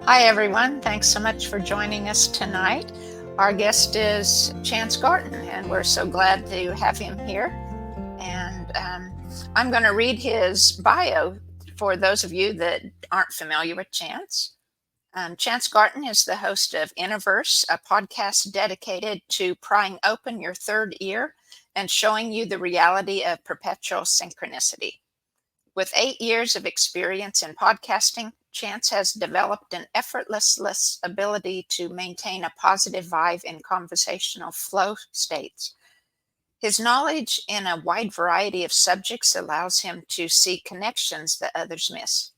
Hi, everyone. Thanks so much for joining us tonight. Our guest is Chance Garton, and we're so glad to have him here. And I'm going to read his bio for those of you that aren't familiar with Chance. Chance Garton is the host of InnerVerse, a podcast dedicated to prying open your third ear and showing you the reality of perpetual synchronicity. With 8 years of experience in podcasting, Chance has developed an effortless ability to maintain a positive vibe in conversational flow states. His knowledge in a wide variety of subjects allows him to see connections that others miss.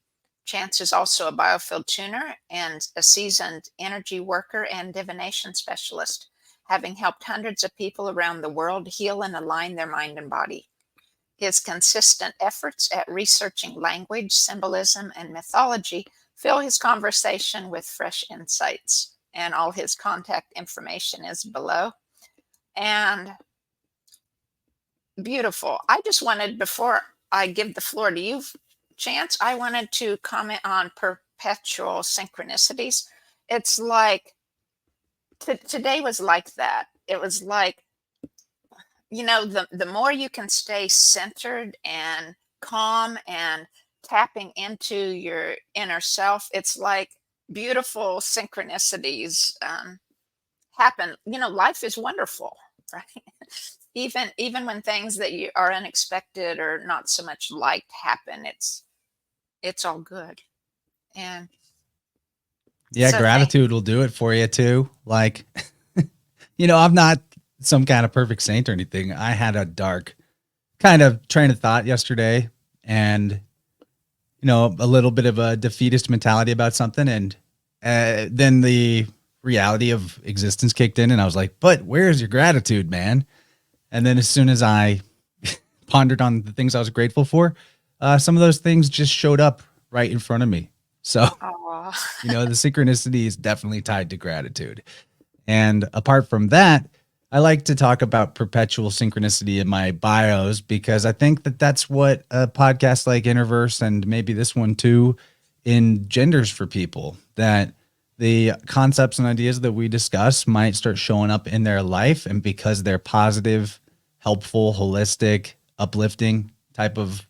Chance is also a Biofield Tuner and a seasoned energy worker and divination specialist, having helped hundreds of people around the world heal and align their mind and body. His consistent efforts at researching language, symbolism, and mythology fill his conversation with fresh insights. And all his contact information is below. And beautiful. I just wanted, before I give the floor to you, Chance, I wanted to comment on perpetual synchronicities. It's like, today was like that. It was like, the more you can stay centered and calm and tapping into your inner self, it's like beautiful synchronicities happen. Life is wonderful, right? Even when things that you are unexpected or not so much liked happen, it's all good. And yeah, so gratitude will do it for you too. Like, I'm not some kind of perfect saint or anything. I had a dark kind of train of thought yesterday and, a little bit of a defeatist mentality about something. And then the reality of existence kicked in and I was like, but where's your gratitude, man? And then as soon as I pondered on the things I was grateful for, some of those things just showed up right in front of me. So, the synchronicity is definitely tied to gratitude. And apart from that, I like to talk about perpetual synchronicity in my bios because I think that that's what a podcast like InnerVerse and maybe this one too engenders for people, that the concepts and ideas that we discuss might start showing up in their life. And because they're positive, helpful, holistic, uplifting type of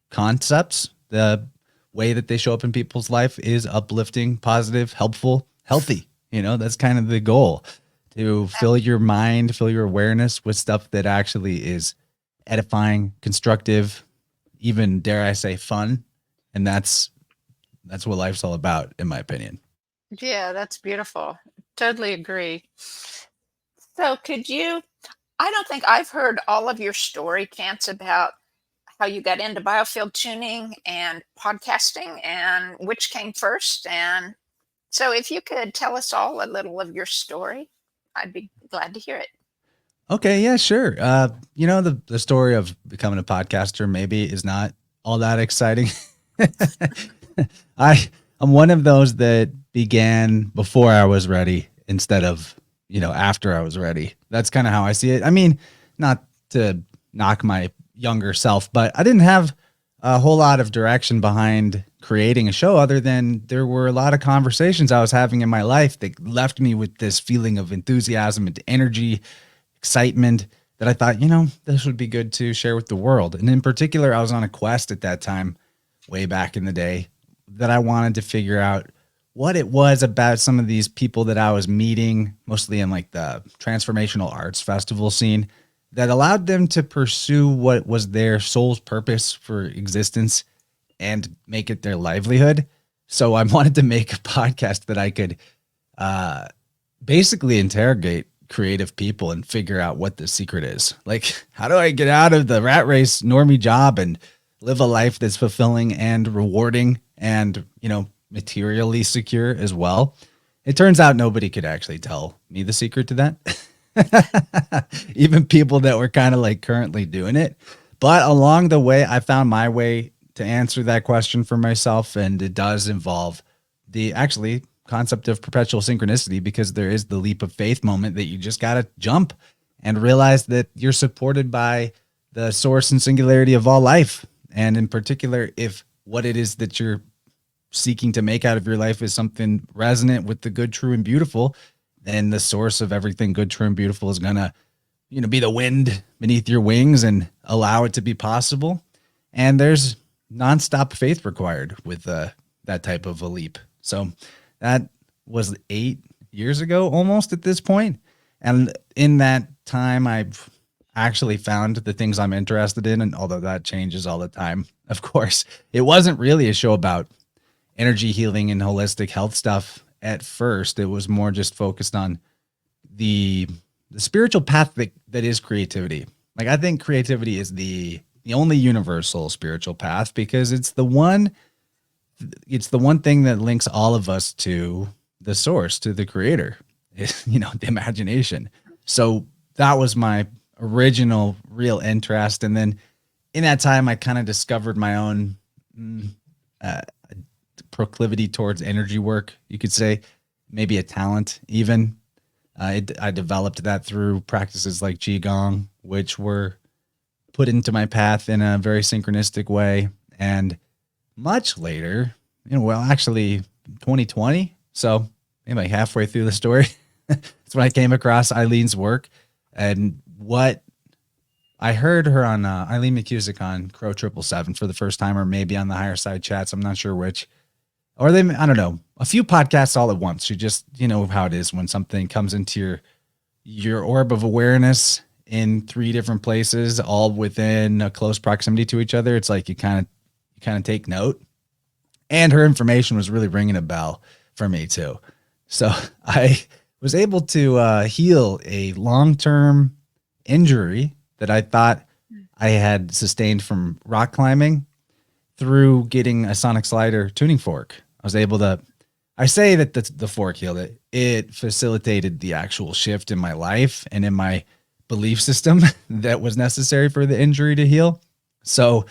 concepts, the way that they show up in people's life is uplifting, positive, helpful, healthy. That's kind of the goal. To fill your mind, fill your awareness with stuff that actually is edifying, constructive, even dare I say fun. And that's what life's all about, in my opinion. Yeah, that's beautiful. Totally agree. So I don't think I've heard all of your story, Chance, about how you got into biofield tuning and podcasting and which came first. And so if you could tell us all a little of your story, I'd be glad to hear it. Okay, yeah, sure. The story of becoming a podcaster maybe is not all that exciting. I'm one of those that began before I was ready instead of, after I was ready. That's kind of how I see it. I mean, not to knock my younger self, but I didn't have a whole lot of direction behind creating a show other than there were a lot of conversations I was having in my life that left me with this feeling of enthusiasm and energy, excitement that I thought, this would be good to share with the world. And in particular, I was on a quest at that time, way back in the day, that I wanted to figure out what it was about some of these people that I was meeting, mostly in like the transformational arts festival scene, that allowed them to pursue what was their soul's purpose for existence and make it their livelihood. So I wanted to make a podcast that I could basically interrogate creative people and figure out what the secret is. Like, how do I get out of the rat race normie job and live a life that's fulfilling and rewarding and, materially secure as well? It turns out nobody could actually tell me the secret to that. Even people that were kind of like currently doing it. But along the way, I found my way to answer that question for myself. And it does involve the actually concept of perpetual synchronicity, because there is the leap of faith moment that you just got to jump and realize that you're supported by the source and singularity of all life. And in particular, if what it is that you're seeking to make out of your life is something resonant with the good, true, and beautiful, then the source of everything good, true, and beautiful is gonna, be the wind beneath your wings and allow it to be possible. And there's nonstop faith required with that type of a leap. So that was 8 years ago, almost at this point. And in that time, I've actually found the things I'm interested in. And although that changes all the time, of course, it wasn't really a show about energy healing and holistic health stuff at first. It was more just focused on the spiritual path that is creativity. Like, I think creativity is the only universal spiritual path, because it's the one thing that links all of us to the source, to the creator, the imagination. So that was my original real interest. And then in that time, I kind of discovered my own proclivity towards energy work, you could say, maybe a talent even. I developed that through practices like Qigong, which were put into my path in a very synchronistic way. And much later, actually 2020, so maybe like halfway through the story, that's when I came across Eileen's work. And what I heard her on Eileen McCusick on Crow 777 for the first time, or maybe on the Higher Side Chats, I'm not sure which. Or I don't know, a few podcasts all at once. You just, how it is when something comes into your orb of awareness in 3 different places, all within a close proximity to each other. It's like you kind of take note. And her information was really ringing a bell for me too. So I was able to heal a long-term injury that I thought I had sustained from rock climbing through getting a sonic slider tuning fork. I was able to, I say that the fork healed it. It facilitated the actual shift in my life and in my belief system that was necessary for the injury to heal. So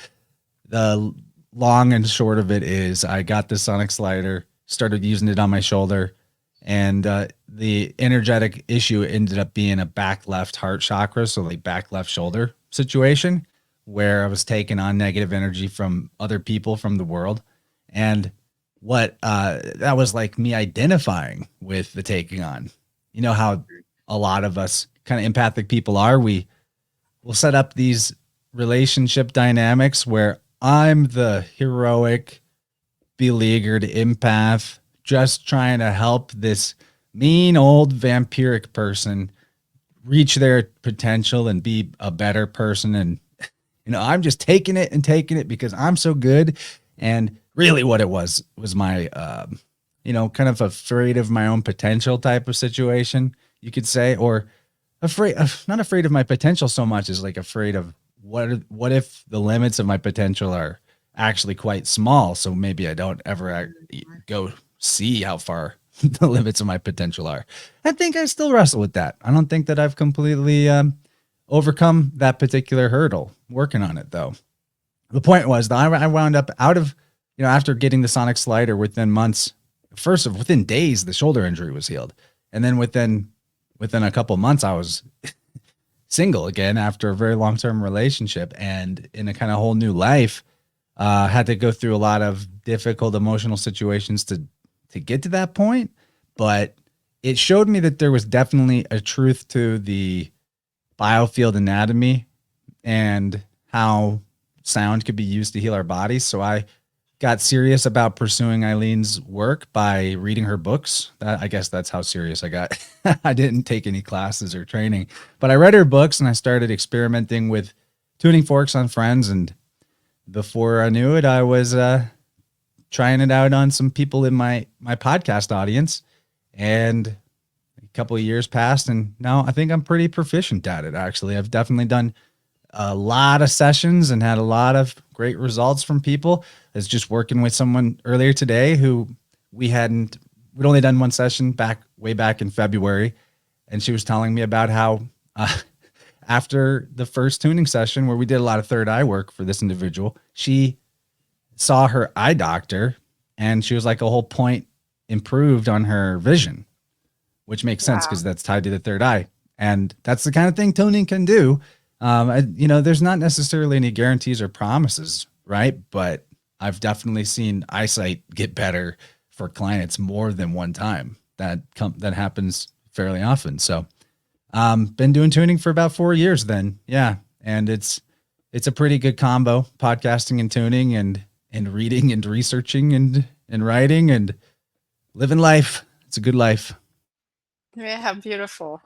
the long and short of it is I got the sonic slider, started using it on my shoulder, and the energetic issue ended up being a back left heart chakra, so like back left shoulder situation, where I was taking on negative energy from other people from the world. And what that was like me identifying with the taking on. You know how a lot of us kind of empathic people are. We'll set up these relationship dynamics where I'm the heroic, beleaguered empath just trying to help this mean old vampiric person reach their potential and be a better person. And, I'm just taking it because I'm so good. And really what it was my, kind of afraid of my own potential type of situation, you could say, or not afraid of my potential so much as like afraid of what if the limits of my potential are actually quite small. So maybe I don't ever go see how far the limits of my potential are. I think I still wrestle with that. I don't think that I've completely overcome that particular hurdle. Working on it though. The point was that I wound up out of, after getting the sonic slider within months, within days, the shoulder injury was healed. And then within a couple months, I was single again after a very long-term relationship and in a kind of whole new life. Had to go through a lot of difficult emotional situations to get to that point. But it showed me that there was definitely a truth to the biofield anatomy and how sound could be used to heal our bodies. So I got serious about pursuing Eileen's work by reading her books. I guess that's how serious I got. I didn't take any classes or training, but I read her books and I started experimenting with tuning forks on friends. And before I knew it, I was trying it out on some people in my podcast audience. And a couple of years passed, and now I think I'm pretty proficient at it, actually. I've definitely done a lot of sessions and had a lot of great results from people. I was just working with someone earlier today who we'd only done one session way back in February. And she was telling me about how after the first tuning session where we did a lot of third eye work for this individual, she saw her eye doctor and she was like a whole point improved on her vision, which makes sense because that's tied to the third eye. And that's the kind of thing tuning can do. There's not necessarily any guarantees or promises, right? But I've definitely seen eyesight get better for clients more than one time. That happens fairly often. So, been doing tuning for about 4 years then. Yeah. And it's a pretty good combo, podcasting and tuning and reading and researching and writing and living life. It's a good life. Yeah, how beautiful.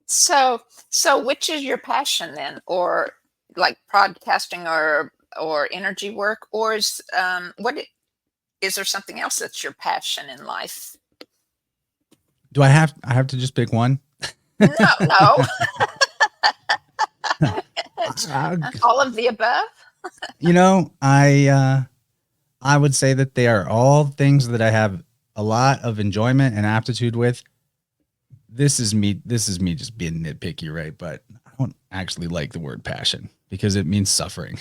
So which is your passion then, or like podcasting or energy work, or is there something else that's your passion in life? Do I have to just pick one? No, no. Uh, All of the above. you know, I would say that they are all things that I have a lot of enjoyment and aptitude with. This is me just being nitpicky, right? But I don't actually like the word passion because it means suffering.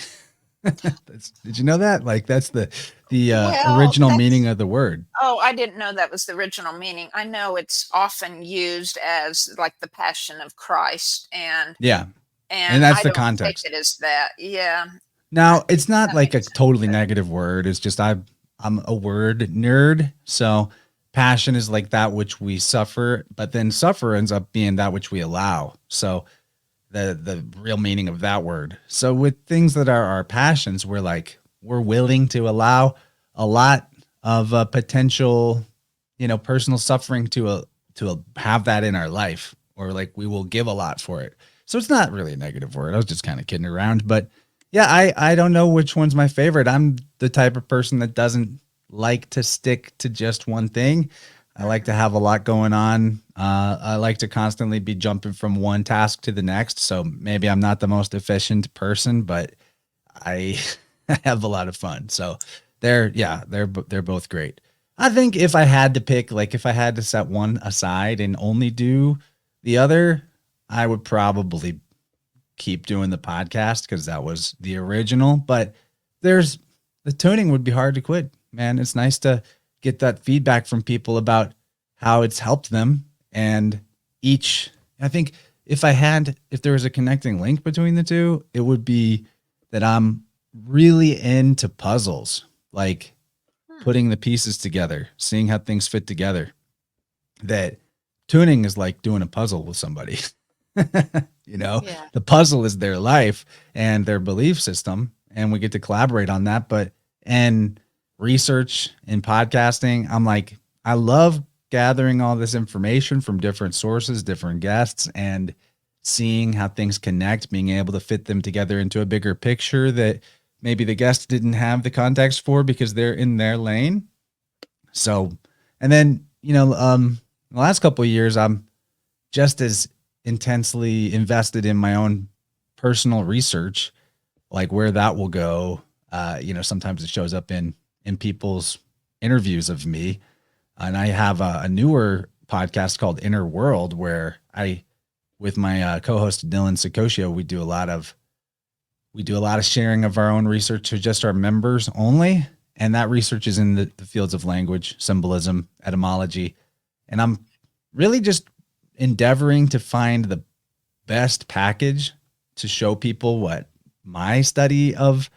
Did you know that? Like that's the Well, original that's meaning of the word. Oh, I didn't know that was the original meaning. I know it's often used as like the passion of Christ, Yeah. And and that's I the don't take context. it as that. Yeah, Now, it's not that like a makes sense. totally But negative word. It's just I'm a word nerd. So passion is like that which we suffer, but then suffer ends up being that which we allow. So the real meaning of that word. So with things that are our passions, we're willing to allow a lot of potential, personal suffering to have that in our life, or like we will give a lot for it. So it's not really a negative word. I was just kind of kidding around, but yeah, I don't know which one's my favorite. I'm the type of person that doesn't like to stick to just one thing. I like to have a lot going on. I like to constantly be jumping from one task to the next. So maybe I'm not the most efficient person, but I have a lot of fun. So they're both great. I think if I had to pick, like if I had to set one aside and only do the other, I would probably keep doing the podcast because that was the original. But there's the tuning would be hard to quit, man. It's nice to get that feedback from people about how it's helped them. And I think if there was a connecting link between the two, it would be that I'm really into puzzles, like hmm, putting the pieces together, seeing how things fit together. That tuning is like doing a puzzle with somebody. yeah, The puzzle is their life and their belief system, and we get to collaborate on that. But and research and podcasting, I'm like, I love gathering all this information from different sources, different guests, and seeing how things connect, being able to fit them together into a bigger picture that maybe the guest didn't have the context for because they're in their lane. So, and then, the last couple of years, I'm just as intensely invested in my own personal research, like where that will go. Sometimes it shows up in people's interviews of me, and I have a newer podcast called Inner World where with my co-host Dylan Secosio, we do a lot of sharing of our own research to just our members only, and that research is in the fields of language, symbolism, etymology, and I'm really just endeavoring to find the best package to show people what my study of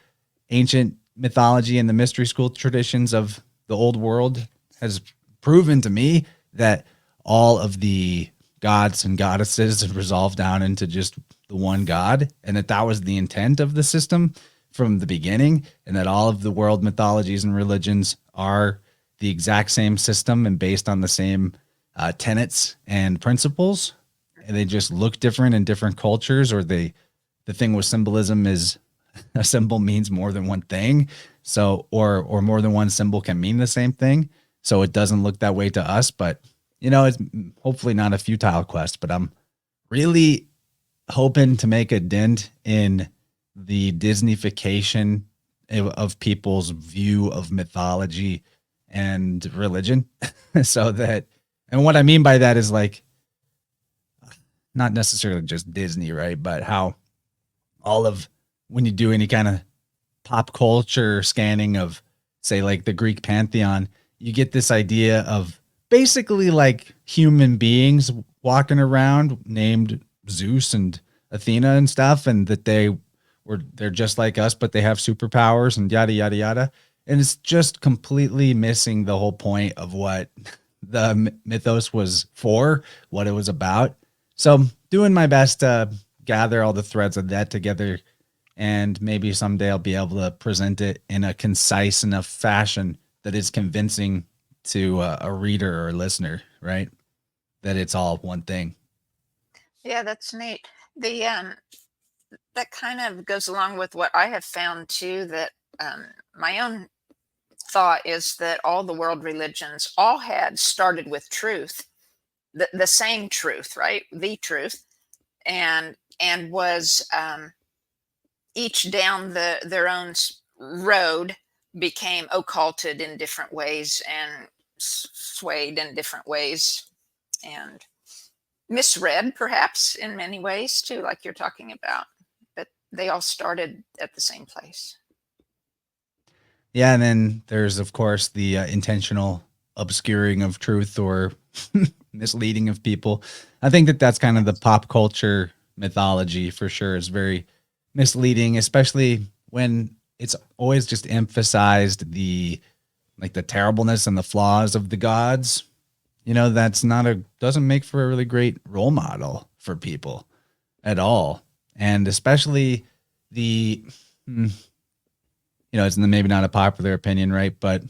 ancient mythology and the mystery school traditions of the old world has proven to me that all of the gods and goddesses resolve down into just the one God, and that was the intent of the system from the beginning, and that all of the world mythologies and religions are the exact same system and based on the same tenets and principles, and they just look different in different cultures. Or the thing with symbolism is a symbol means more than one thing, so or more than one symbol can mean the same thing, so it doesn't look that way to us. But it's hopefully not a futile quest, but I'm really hoping to make a dent in the Disneyfication of people's view of mythology and religion. So that, and what I mean by that is like not necessarily just Disney, right? But how all of when you do any kind of pop culture scanning of, say, like the Greek pantheon, you get this idea of basically like human beings walking around named Zeus and Athena and stuff, and that they they're just like us, but they have superpowers and yada yada yada. And it's just completely missing the whole point of what the mythos was for, what it was about. So doing my best to gather all the threads of that together, and maybe someday I'll be able to present it in a concise enough fashion that is convincing to a reader or listener, right? That it's all one thing. Yeah, that's neat. The that kind of goes along with what I have found too. That my own thought is that all the world religions all had started with truth, the same truth, right? The truth, and was each down their own road became occulted in different ways and swayed in different ways and misread perhaps in many ways too, like you're talking about. But they all started at the same place. Yeah, and then there's of course the intentional obscuring of truth or misleading of people. I think that that's kind of the pop culture mythology for sure is very misleading, especially when it's always just emphasized the like the terribleness and the flaws of the gods. You know, that's not a doesn't make for a really great role model for people at all. And especially the it's maybe not a popular opinion, right? But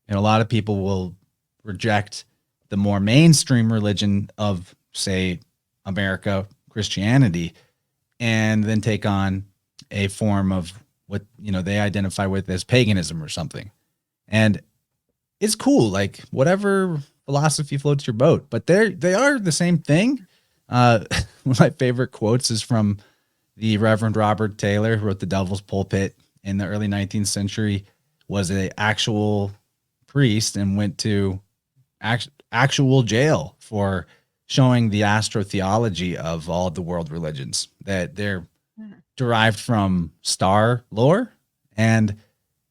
a lot of people will reject the more mainstream religion of, say, America, Christianity, and then take on a form of what they identify with as paganism or something. And it's cool, like whatever philosophy floats your boat, but they are the same thing. One of my favorite quotes is from the Reverend Robert Taylor, who wrote The Devil's Pulpit in the early 19th century, was an actual priest and went to actual jail for showing the astrotheology of all the world religions, that they're derived from star lore. And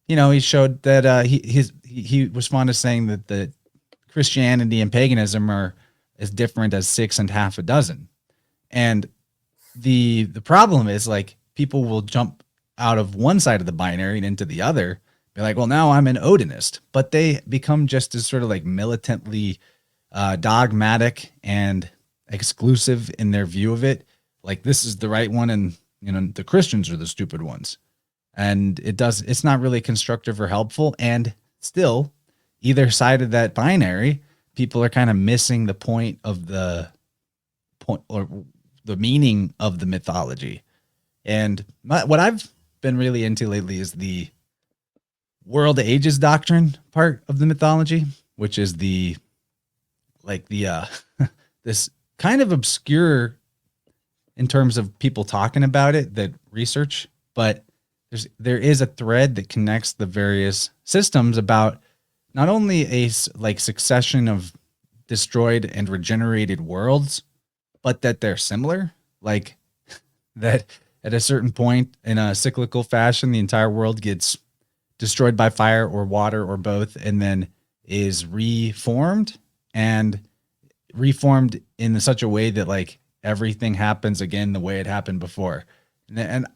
he showed that he was fond of saying that the Christianity and paganism are as different as six and half a dozen. And the problem is, like, people will jump out of one side of the binary and into the other, be like, well, now I'm an Odinist, but they become just as sort of like militantly dogmatic and exclusive in their view of it. Like, this is the right one, and the Christians are the stupid ones. And it's not really constructive or helpful. And still, either side of that binary, people are kind of missing the point of the point or the meaning of the mythology. And what I've been really into lately is the world ages doctrine part of the mythology, which is the this kind of obscure in terms of people talking about it, that research, but there is a thread that connects the various systems about not only a succession of destroyed and regenerated worlds, but that they're similar, like that at a certain point in a cyclical fashion, the entire world gets destroyed by fire or water or both, and then is reformed in such a way that like everything happens again the way it happened before. And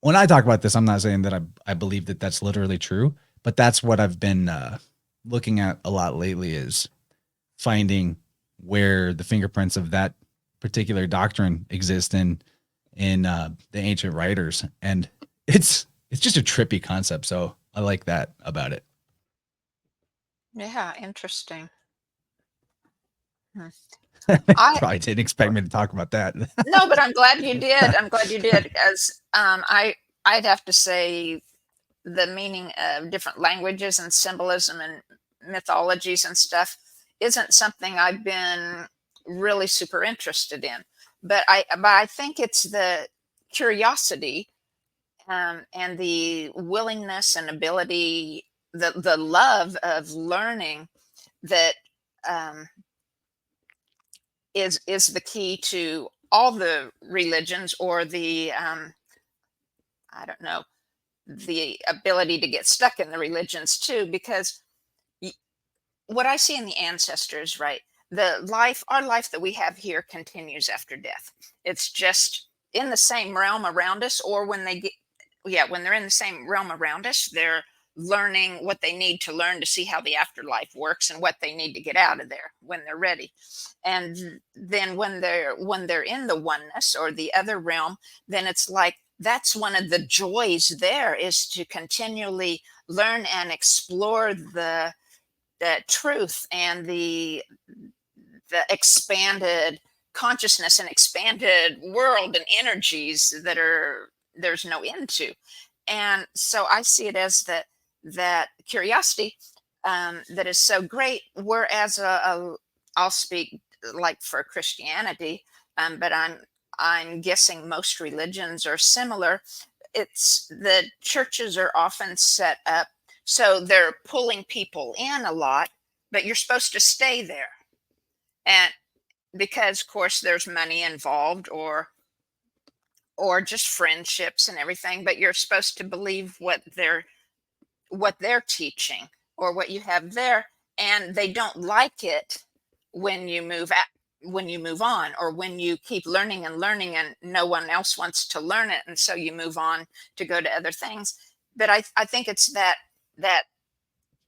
when I talk about this, I'm not saying that I believe that that's literally true, but that's what I've been looking at a lot lately, is finding where the fingerprints of that particular doctrine exist in the ancient writers. And it's just a trippy concept. So I like that about it. Yeah, interesting. Probably didn't expect me to talk about that. No, but I'm glad you did. I'm glad you did, because I'd have to say the meaning of different languages and symbolism and mythologies and stuff isn't something I've been really super interested in. But I think it's the curiosity and the willingness and ability, the love of learning that is the key to all the religions, or the I don't know, the ability to get stuck in the religions too, because what I see in the ancestors, right? Our life that we have here continues after death. It's just in the same realm around us, or when they get, when they're in the same realm around us, they're learning what they need to learn to see how the afterlife works and what they need to get out of there when they're ready. And then when they're in the oneness or the other realm, then it's like that's one of the joys there, is to continually learn and explore the truth and the expanded consciousness and expanded world and energies that there's no end to. And so I see it as that curiosity that is so great. Whereas I'll speak like for Christianity, but I'm guessing most religions are similar. It's the churches are often set up so they're pulling people in a lot, but you're supposed to stay there. And because of course there's money involved, or just friendships and everything, but you're supposed to believe what they're teaching or what you have there, and they don't like it when you move on, or when you keep learning and learning and no one else wants to learn it, and so you move on to go to other things. But I think it's that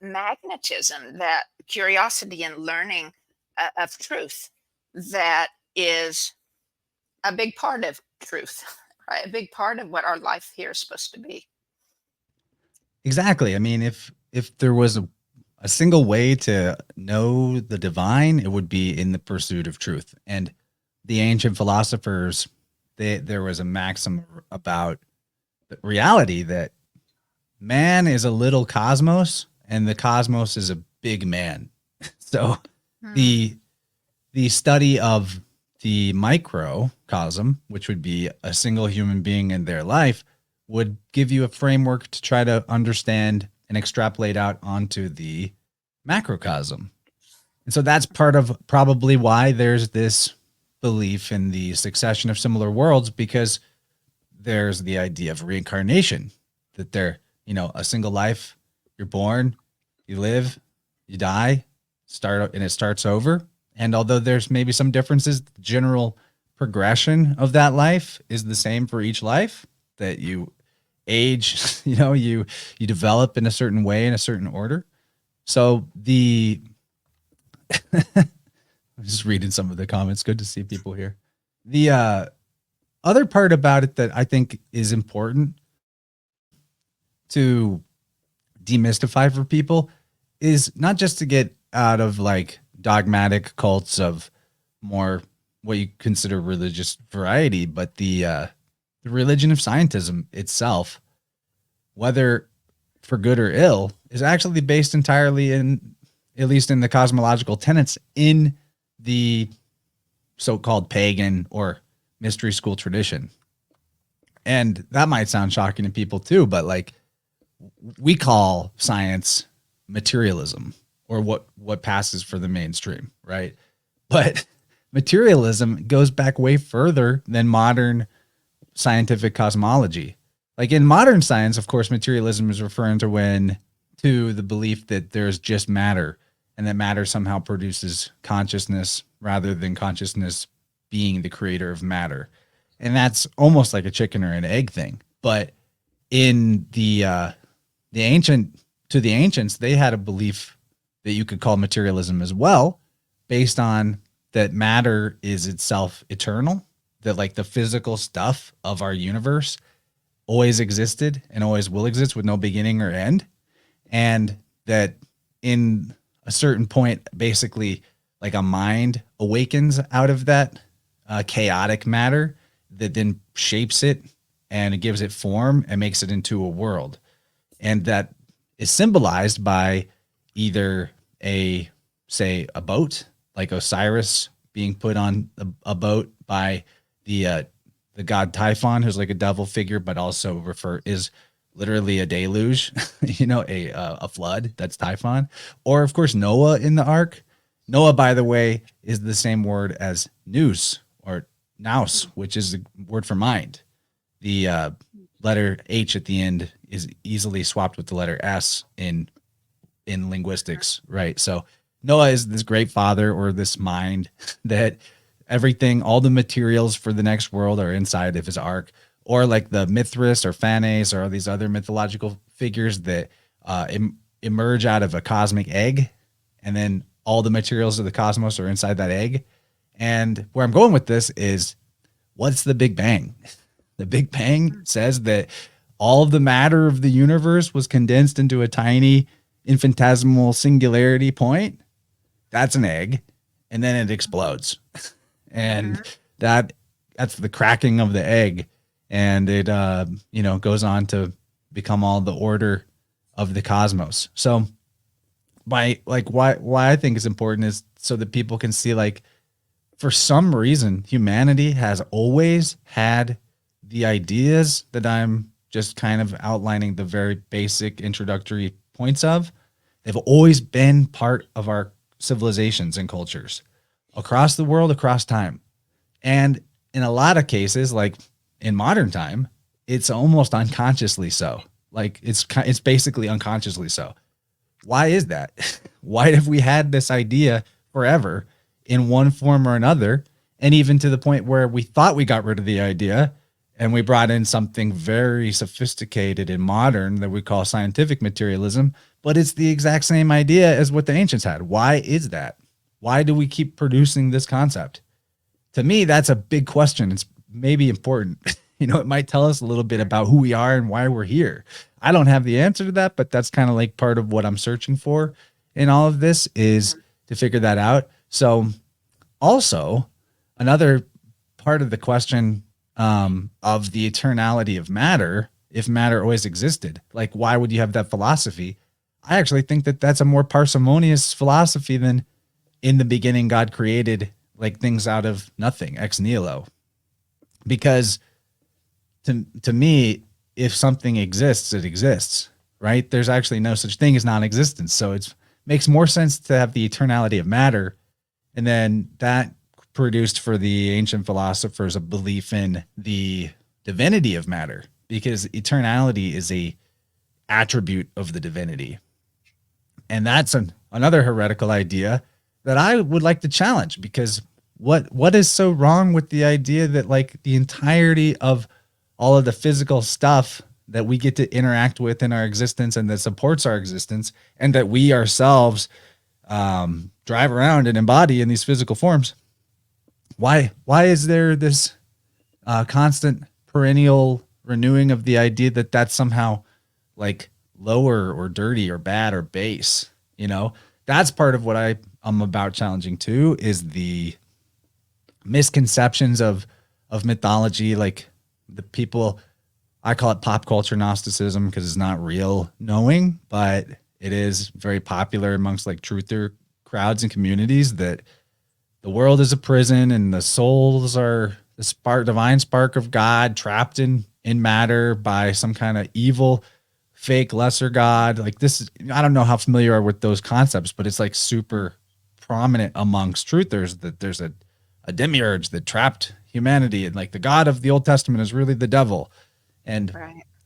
magnetism, that curiosity and learning of truth, that is a big part of truth, right? A big part of what our life here is supposed to be. Exactly. I mean, if there was a single way to know the divine, it would be in the pursuit of truth. And the ancient philosophers, there was a maxim about reality that man is a little cosmos and the cosmos is a big man. So the study of the microcosm, which would be a single human being in their life, would give you a framework to try to understand and extrapolate out onto the macrocosm. And so that's part of probably why there's this belief in the succession of similar worlds, because there's the idea of reincarnation, that they're, a single life, you're born, you live, you die, and it starts over. And although there's maybe some differences, the general progression of that life is the same for each life, that you age, you develop in a certain way, in a certain order. So I'm just reading some of the comments. Good to see people here. The other part about it that I think is important to demystify for people is not just to get out of like dogmatic cults of more what you consider religious variety, but the religion of scientism itself, whether for good or ill, is actually based entirely in, at least in the cosmological tenets, in the so-called pagan or mystery school tradition. And that might sound shocking to people too, but like, we call science materialism, or what passes for the mainstream, right? But materialism goes back way further than modern scientific cosmology. Like in modern science, of course, materialism is referring to the belief that there's just matter, and that matter somehow produces consciousness rather than consciousness being the creator of matter. And that's almost like a chicken or an egg thing. But in the ancients, they had a belief that you could call materialism as well, based on that matter is itself eternal, that like the physical stuff of our universe always existed and always will exist with no beginning or end. And that in a certain point, basically like a mind awakens out of that chaotic matter that then shapes it and it gives it form and makes it into a world. And that is symbolized by either a boat, like Osiris being put on a boat by the god Typhon, who's like a devil figure, but also is literally a deluge, a flood. That's Typhon. Or of course, Noah in the ark. Noah, by the way, is the same word as nous or nous, which is the word for mind. The letter H at the end is easily swapped with the letter S in linguistics, right? So Noah is this great father, or this mind, that everything, all the materials for the next world are inside of his ark. or like the Mithras or Phanes or all these other mythological figures that emerge out of a cosmic egg, and then all the materials of the cosmos are inside that egg. And where I'm going with this is, what's the Big Bang? The Big Bang says that all of the matter of the universe was condensed into a tiny infinitesimal singularity point. That's an egg, and then it explodes. And that's the cracking of the egg, and it goes on to become all the order of the cosmos. So why I think it's important is so that people can see, like, for some reason humanity has always had the ideas that I'm just kind of outlining the very basic introductory points of. They've always been part of our civilizations and cultures across the world, across time. And in a lot of cases, like in modern time, it's almost unconsciously so. Like it's basically unconsciously so. Why is that? Why have we had this idea forever in one form or another? And even to the point where we thought we got rid of the idea and we brought in something very sophisticated and modern that we call scientific materialism, but it's the exact same idea as what the ancients had. Why is that? Why do we keep producing this concept? To me, that's a big question. It's maybe important. It might tell us a little bit about who we are and why we're here. I don't have the answer to that, but that's kind of like part of what I'm searching for in all of this, is to figure that out. So also another part of the question of the eternality of matter, if matter always existed, like, why would you have that philosophy? I actually think that that's a more parsimonious philosophy than in the beginning God created like things out of nothing, ex nihilo. Because to me, if something exists, it exists, right? There's actually no such thing as non-existence. So it makes more sense to have the eternality of matter. And then that produced for the ancient philosophers a belief in the divinity of matter, because eternality is a attribute of the divinity. And that's another heretical idea that I would like to challenge, because what is so wrong with the idea that, like, the entirety of all of the physical stuff that we get to interact with in our existence and that supports our existence, and that we ourselves drive around and embody in these physical forms, why is there this constant perennial renewing of the idea that that's somehow like lower or dirty or bad or base? That's part of what I'm about challenging too, is the misconceptions of mythology. Like, the people, I call it pop culture Gnosticism, because it's not real knowing, but it is very popular amongst like truther crowds and communities, that the world is a prison and the souls are the divine spark of God trapped in matter by some kind of evil fake lesser god. Like, this is, I don't know how familiar you are with those concepts, but it's like super prominent amongst truthers that there's a demiurge that trapped humanity, and like the God of the Old Testament is really the devil. And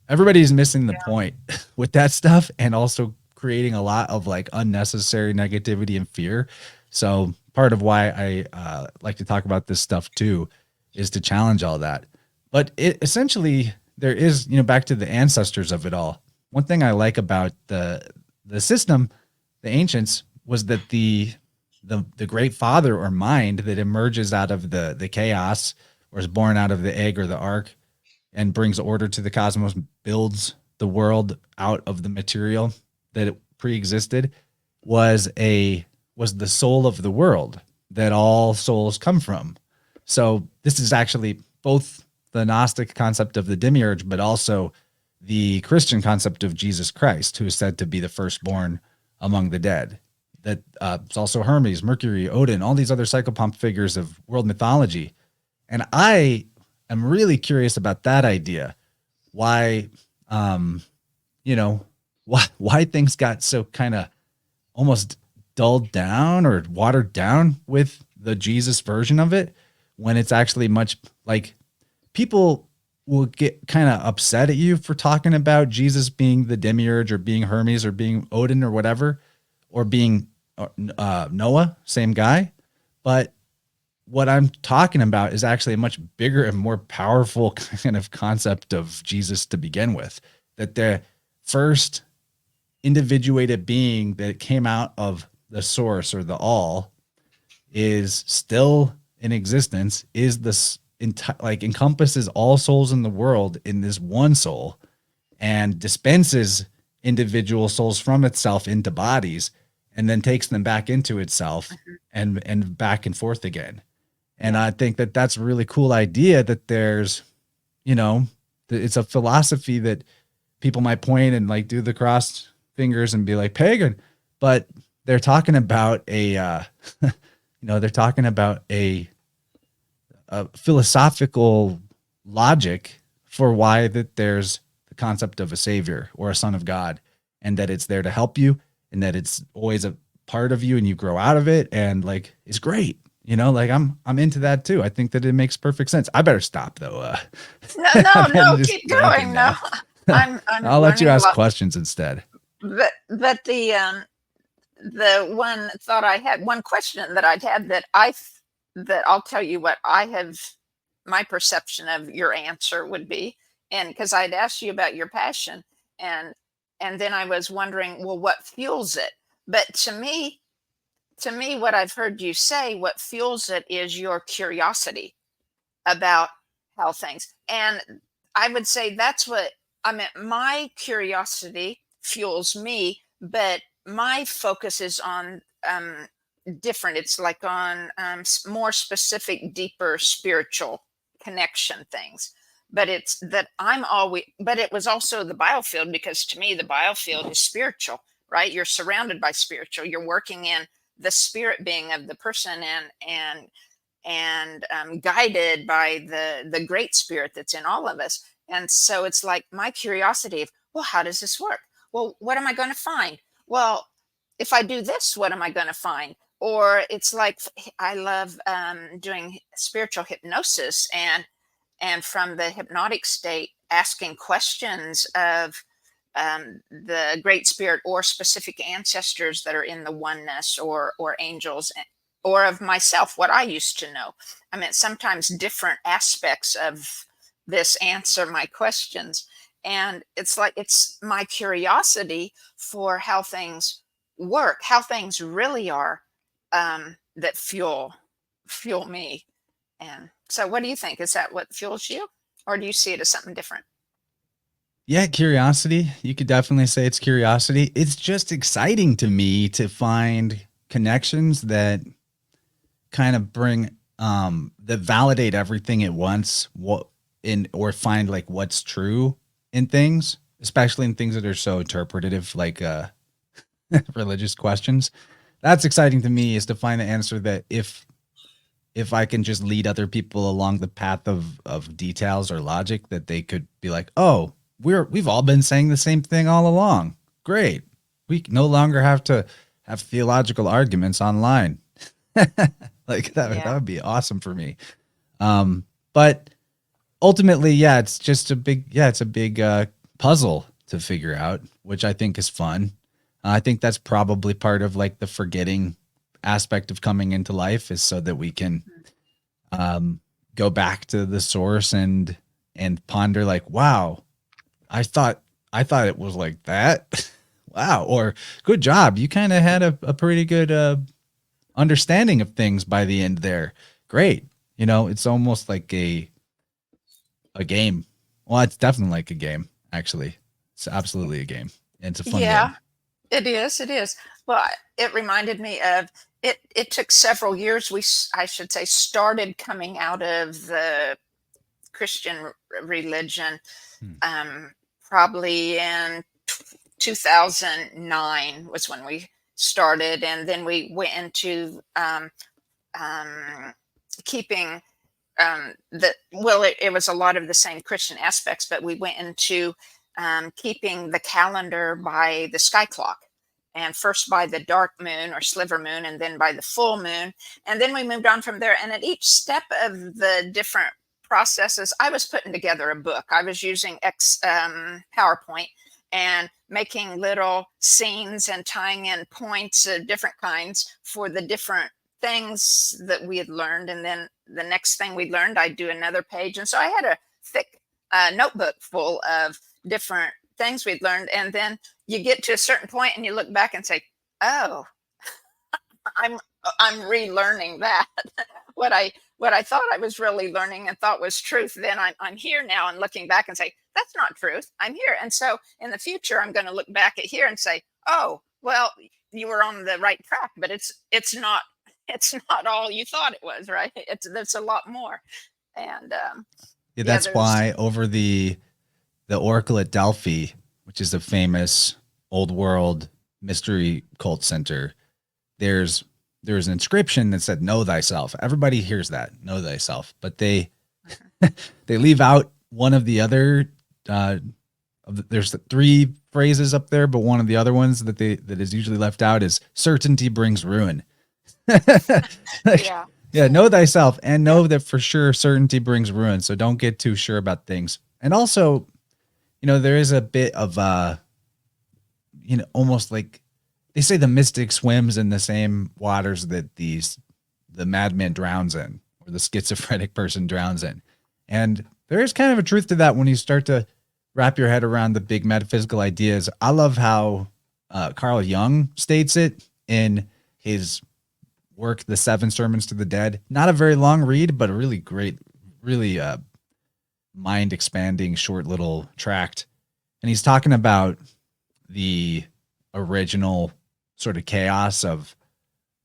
everybody's missing the point with that stuff, and also creating a lot of like unnecessary negativity and fear. So part of why I like to talk about this stuff too is to challenge all that. But it essentially, there is, back to the ancestors of it all. One thing I like about the system, the ancients, was that the great father or mind that emerges out of the chaos, or is born out of the egg or the ark, and brings order to the cosmos, builds the world out of the material that it pre-existed, was the soul of the world that all souls come from. So this is actually both the Gnostic concept of the demiurge, but also the Christian concept of Jesus Christ, who is said to be the firstborn among the dead. That it's also Hermes, Mercury, Odin, all these other psychopomp figures of world mythology. And I am really curious about that idea. Why, why things got so kind of almost dulled down or watered down with the Jesus version of it, when it's actually much like, people will get kind of upset at you for talking about Jesus being the demiurge, or being Hermes, or being Odin, or whatever, or being Noah, same guy. But what I'm talking about is actually a much bigger and more powerful kind of concept of Jesus to begin with. That the first individuated being that came out of the source or the all is still in existence, is this like encompasses all souls in the world in this one soul, and dispenses individual souls from itself into bodies, and then takes them back into itself and back and forth again. And I think that that's a really cool idea, that there's, you know, it's a philosophy that people might point and like do the crossed fingers and be like pagan, but they're talking about they're talking about a philosophical logic for why that there's the concept of a savior or a son of God, and that it's there to help you, and that it's always a part of you and you grow out of it. And like, it's great. Like I'm into that too. I think that it makes perfect sense. I better stop though. No, keep going. Now. No, I'm I'll let you ask lot. questions instead. But the one thought I had, one question that I'd had that I'll tell you what I have, my perception of your answer would be, and because I'd asked you about your passion, and then I was wondering, well, what fuels it? But to me, what I've heard you say, what fuels it is your curiosity about how things, and I would say that's what I meant. My curiosity fuels me, but my focus is on different. It's like on more specific, deeper spiritual connection things. But it's that I'm always, but it was also the biofield, because to me, the biofield is spiritual, right? You're surrounded by spiritual. You're working in the spirit being of the person, and guided by the great spirit that's in all of us. And so it's like my curiosity of, well, how does this work? Well, what am I going to find? Well, if I do this, what am I going to find? Or it's like, I love doing spiritual hypnosis, and from the hypnotic state, asking questions of the great spirit or specific ancestors that are in the oneness, or angels, or of myself, what I used to know. I mean, sometimes different aspects of this answer my questions. And it's like, it's my curiosity for how things work, how things really are, that fuel me. And so what do you think? Is that what fuels you? Or do you see it as something different? Yeah, curiosity. You could definitely say it's curiosity. It's just exciting to me to find connections that kind of bring that validate everything at once, or find like what's true in things, especially in things that are so interpretative, like religious questions. That's exciting to me, is to find the answer that if I can just lead other people along the path of details or logic, that they could be like, oh, we've all been saying the same thing all along. Great. We no longer have to have theological arguments online. Like that would be awesome for me. But ultimately, yeah, it's just a big puzzle to figure out, which I think is fun. I think that's probably part of like the forgetting aspect of coming into life, is so that we can go back to the source and ponder like, wow, I thought it was like that. Wow. Or good job. You kind of had a pretty good understanding of things by the end there. Great. It's almost like a game. Well, it's definitely like a game, actually. It's absolutely a game. And it's a fun game. It is. It is. Well, it reminded me of it. It took several years. I should say, started coming out of the Christian religion, probably in 2009 was when we started, and then we went into keeping it was a lot of the same Christian aspects, but we went into keeping the calendar by the sky clock, and first by the dark moon or sliver moon, and then by the full moon. And then we moved on from there. And at each step of the different processes, I was putting together a book. I was using PowerPoint and making little scenes and tying in points of different kinds for the different things that we had learned, and then the next thing we learned, I'd do another page. And so I had a thick notebook full of different things we'd learned. And then you get to a certain point and you look back and say, oh, I'm relearning that. what I thought I was really learning and thought was truth, then I'm here now and looking back and say, that's not truth. I'm here. And so in the future, I'm going to look back at here and say, oh, well, you were on the right track, but it's not all you thought it was, right? There's a lot more. And yeah, that's why over the Oracle at Delphi, which is a famous old world mystery cult center, there's an inscription that said, know thyself. Everybody hears that, know thyself, but they they leave out one of the other there's 3 phrases up there, but one of the other ones that is usually left out is certainty brings ruin. Yeah, know thyself and know that for sure certainty brings ruin. So don't get too sure about things. And also, there is a bit of almost like they say the mystic swims in the same waters that the madman drowns in, or the schizophrenic person drowns in. And there is kind of a truth to that when you start to wrap your head around the big metaphysical ideas. I love how Carl Jung states it in his work, The 7 Sermons to the Dead. Not a very long read, but a really great, really mind expanding short little tract. And he's talking about the original sort of chaos of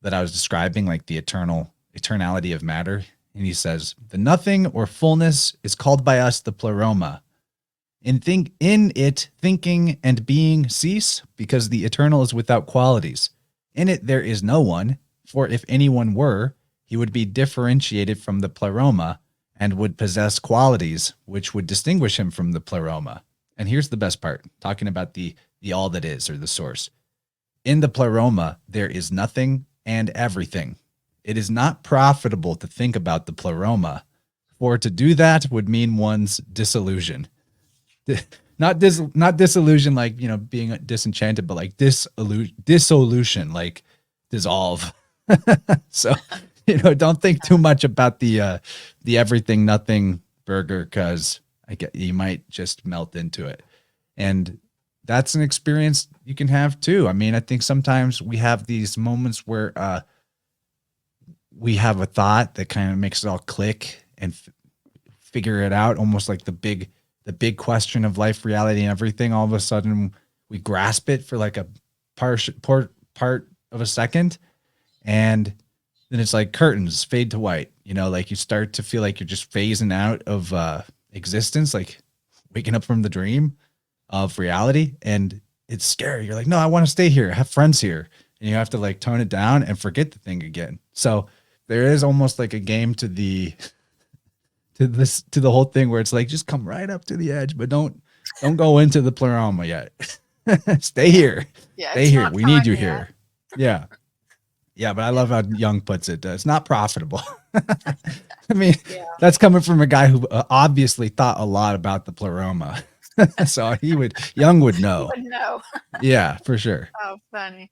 that I was describing, like the eternality of matter. And he says, the nothing or fullness is called by us the pleroma. In it, thinking and being cease, because the eternal is without qualities. In it, there is no one, for if anyone were, he would be differentiated from the pleroma and would possess qualities which would distinguish him from the pleroma. And here's the best part, talking about the all that is, or the source. In the pleroma, there is nothing and everything. It is not profitable to think about the pleroma, for to do that would mean one's disillusion. Not disillusion like, being disenchanted, but like dissolution, like dissolve. So, don't think too much about the everything nothing burger, because you might just melt into it. And that's an experience you can have too. I mean, I think sometimes we have these moments where we have a thought that kind of makes it all click and figure it out, almost like the big question of life, reality, and everything. All of a sudden we grasp it for like a part of a second, and then it's like curtains fade to white. Like you start to feel like you're just phasing out of existence, like waking up from the dream of reality. And it's scary. You're like, no, I want to stay here. I have friends here. And you have to like tone it down and forget the thing again. So there is almost like a game to the whole thing where it's like, just come right up to the edge, but don't go into the pleroma yet. Stay here. Yeah, stay here. We need you here. Yeah. Yeah. But I love how Jung puts it. It's not profitable. I mean, that's coming from a guy who obviously thought a lot about the pleroma. So Jung would know. He would know. Yeah, for sure. Oh, funny.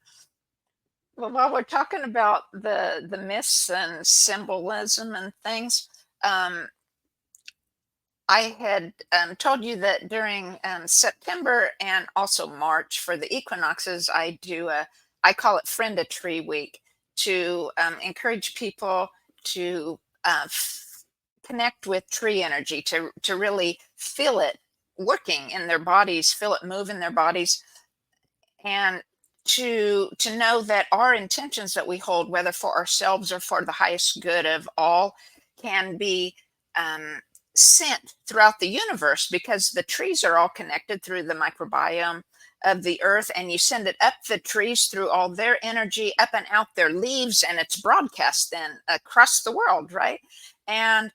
Well, while we're talking about the myths and symbolism and things, I had told you that during September and also March for the equinoxes, I call it Friend a Tree Week, to encourage people to connect with tree energy, to really feel it working in their bodies, feel it move in their bodies, and to know that our intentions that we hold, whether for ourselves or for the highest good of all, can be sent throughout the universe, because the trees are all connected through the microbiome of the earth, and you send it up the trees through all their energy, up and out their leaves, and it's broadcast then across the world, right? And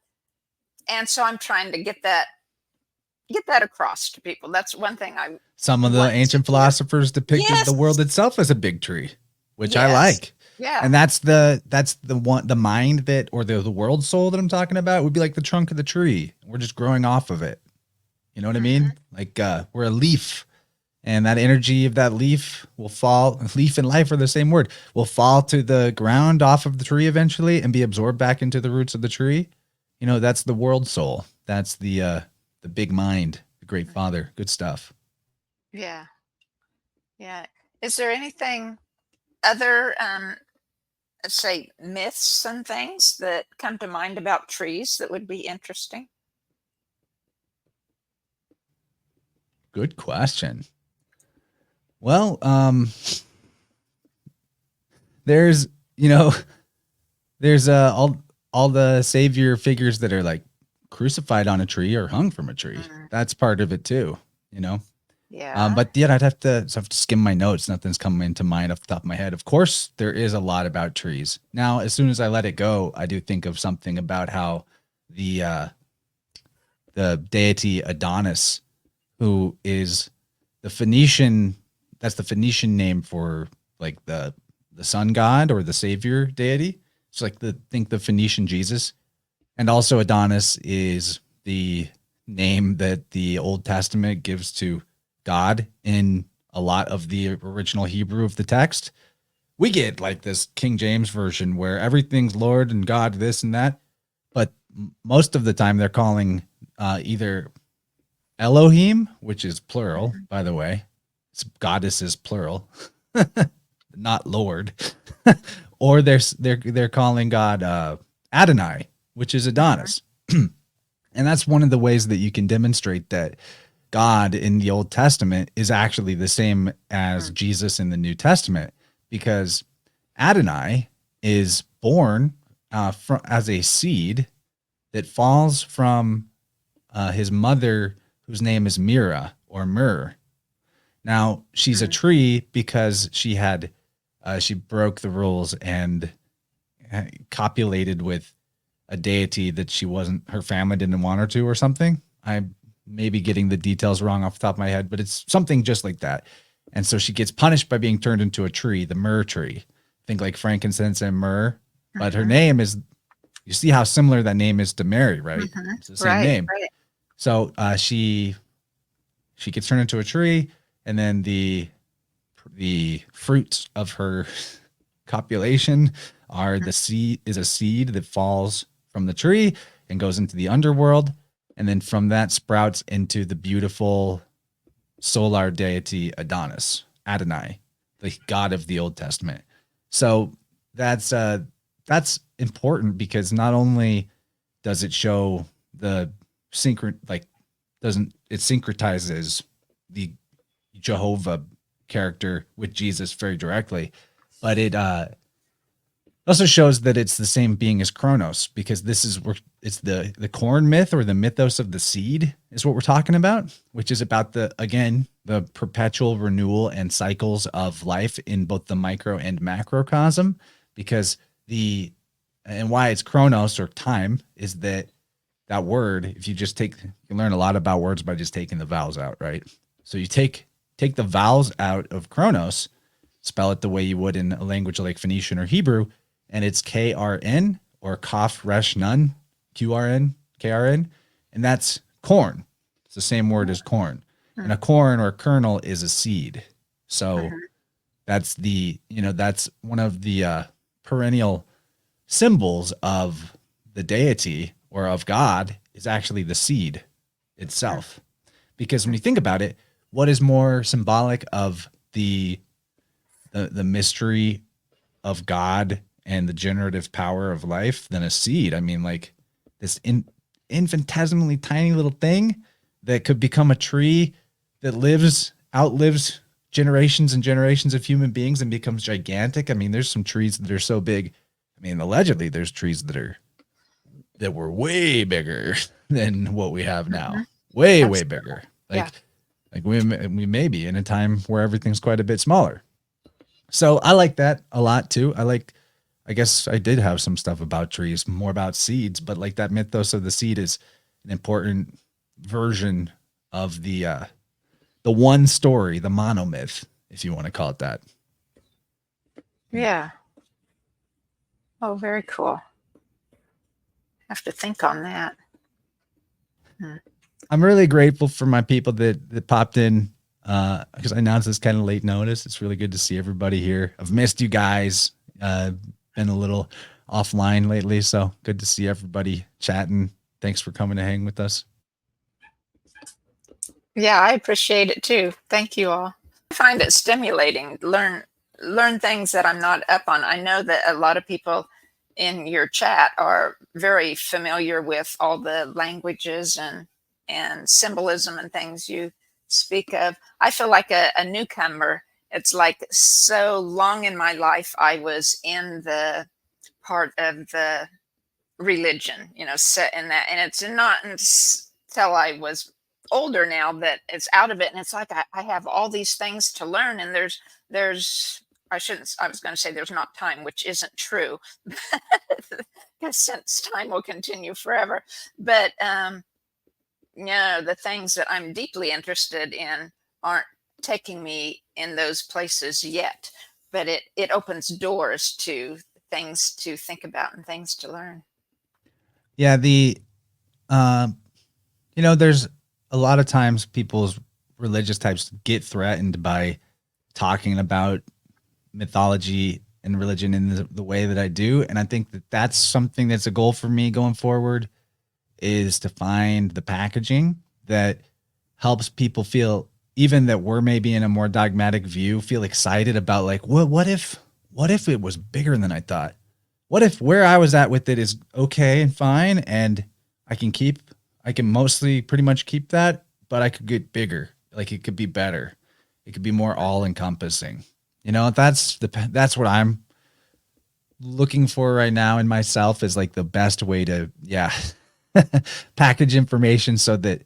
so I'm trying to get that across to people. That's one thing some of the ancient philosophers depicted the world itself as a big tree, which I like. Yeah. And that's the mind that, or the world soul that I'm talking about, would be like the trunk of the tree. We're just growing off of it. You know what I mean? Like we're a leaf And that energy of that leaf will fall. Leaf and life are the same word. Will fall to the ground off of the tree eventually and be absorbed back into the roots of the tree. You know, that's the world soul. That's the big mind, the great father. Good stuff. Yeah. Yeah. Is there anything other, let's say, myths and things that come to mind about trees that would be interesting? Good question. Well, there's you know there's all the savior figures that are like crucified on a tree or hung from a tree. That's part of it too. You know. Yeah. But yet I'd have to skim my notes. Nothing's coming into mind off the top of my head. Of course, there is a lot about trees. Now, as soon as I let it go, I do think of something about how the deity Adonis, who is the Phoenician, that's the Phoenician name for like the sun god or the savior deity. It's like think the Phoenician Jesus. And also Adonis is the name that the Old Testament gives to God in a lot of the original Hebrew of the text. We get like this King James version where everything's Lord and God, this and that. But most of the time they're calling either Elohim, which is plural, by the way. It's goddess is plural, not Lord. Or they're calling God Adonai, which is Adonis. And that's one of the ways that you can demonstrate that God in the Old Testament is actually the same as Jesus in the New Testament, because Adonai is born as a seed that falls from his mother, whose name is Mira or Myrrh. Now, she's a tree because she broke the rules and copulated with a deity that her family didn't want her to or something. I may be getting the details wrong off the top of my head, but it's something just like that. And so she gets punished by being turned into a tree, the myrrh tree. Think like frankincense and myrrh. But her name is, you see how similar that name is to Mary, right? It's the same name. Right. So she gets turned into a tree, and then the fruits of her copulation are a seed that falls from the tree and goes into the underworld. And then from that sprouts into the beautiful solar deity Adonis, Adonai, the god of the Old Testament. So that's important because not only does it show the it syncretizes the Jehovah character with Jesus very directly, but it also shows that it's the same being as Kronos, because it's the corn myth, or the mythos of the seed is what we're talking about, which is about the perpetual renewal and cycles of life in both the micro and macrocosm. Because and why it's Kronos or time is that word, if you just you can learn a lot about words by just taking the vowels out, right? So you take the vowels out of Kronos, spell it the way you would in a language like Phoenician or Hebrew, and it's KRN or Kaf Resh Nun, QRN, KRN, and that's corn. It's the same word as corn. And a corn or kernel is a seed. So that's that's one of the perennial symbols of the deity or of God, is actually the seed itself. Because when you think about it, what is more symbolic of the mystery of God and the generative power of life than a seed? I mean, like this infinitesimally tiny little thing that could become a tree that outlives generations and generations of human beings and becomes gigantic. I mean, there's some trees that are so big. I mean, allegedly there's trees that were way bigger than what we have now. Way bigger. Like we may be in a time where everything's quite a bit smaller. So I like that a lot too. I guess I did have some stuff about trees, more about seeds, but like that mythos of the seed is an important version of the one story, the monomyth, if you want to call it that. Yeah. Oh, very cool. Have to think on that. I'm really grateful for my people that popped in because I announced this kind of late notice. It's really good to see everybody here. I've missed you guys. Been a little offline lately, so good to see everybody chatting. Thanks for coming to hang with us. Yeah, I appreciate it too. Thank you all. I find it stimulating. Learn things that I'm not up on. I know that a lot of people in your chat are very familiar with all the languages and symbolism and things you speak of. I feel like a newcomer. It's like so long in my life I was in the part of the religion, set in that, and it's not until I was older now that it's out of it, and it's like I have all these things to learn, and there's I was going to say there's not time, which isn't true, because since time will continue forever. But the things that I'm deeply interested in aren't taking me in those places yet, but it opens doors to things to think about and things to learn. Yeah, there's a lot of times people's religious types get threatened by talking about mythology and religion in the way that I do. And I think that that's something that's a goal for me going forward, is to find the packaging that helps people feel, even that we're maybe in a more dogmatic view, feel excited about like, well, what if it was bigger than I thought? What if where I was at with it is okay and fine, and I can mostly pretty much keep that, but I could get bigger. Like it could be better. It could be more all encompassing. That's what I'm looking for right now in myself, is like the best way to, package information so that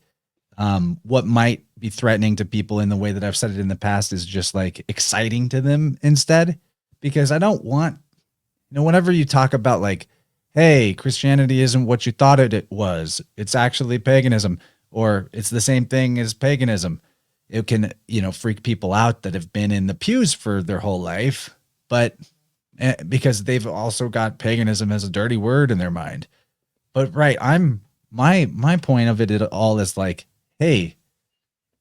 what might be threatening to people in the way that I've said it in the past is just like exciting to them instead. Because I don't want, whenever you talk about like, hey, Christianity isn't what you thought it was, it's actually paganism, or it's the same thing as paganism, it can, freak people out that have been in the pews for their whole life, but because they've also got paganism as a dirty word in their mind. But right, my point of it all is like, hey,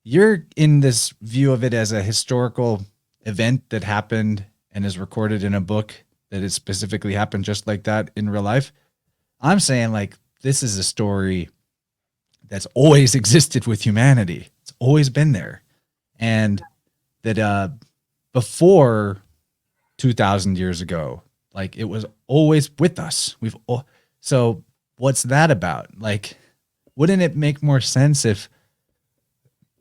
you're in this view of it as a historical event that happened and is recorded in a book that it specifically happened just like that in real life. I'm saying like, this is a story that's always existed with humanity. It's always been there. And that before 2000 years ago, like it was always with us. So what's that about? Like, wouldn't it make more sense if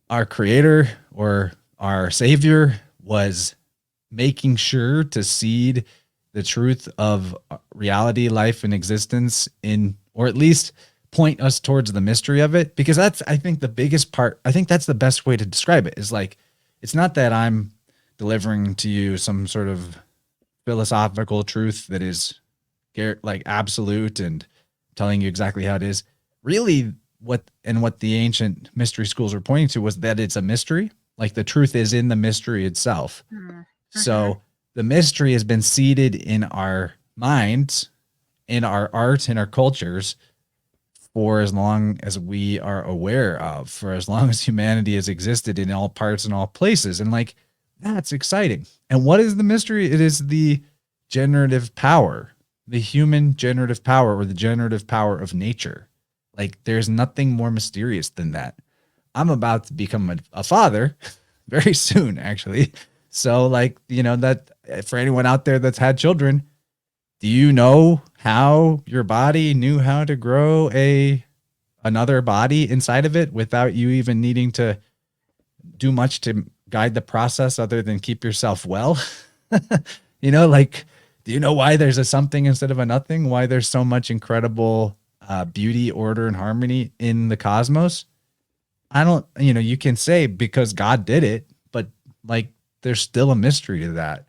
our creator or our savior was making sure to seed the truth of reality, life, and existence or at least point us towards the mystery of it? Because that's, I think, the biggest part. I think that's the best way to describe it, is like, it's not that I'm delivering to you some sort of philosophical truth that is like absolute and telling you exactly how it is. Really, what the ancient mystery schools were pointing to was that it's a mystery. Like the truth is in the mystery itself. Mm-hmm. So the mystery has been seeded in our minds, in our art, in our cultures, for as long as we are aware of, for as long as humanity has existed in all parts and all places. And like, that's exciting. And what is the mystery? It is the generative power, the human generative power, or the generative power of nature. Like, there's nothing more mysterious than that. I'm about to become a father very soon, actually. So like, that for anyone out there that's had children, do you know how your body knew how to grow another body inside of it without you even needing to do much to guide the process other than keep yourself well? Like, do you know why there's a something instead of a nothing? Why there's so much incredible beauty, order, and harmony in the cosmos? I don't, you can say because God did it, but like, there's still a mystery to that.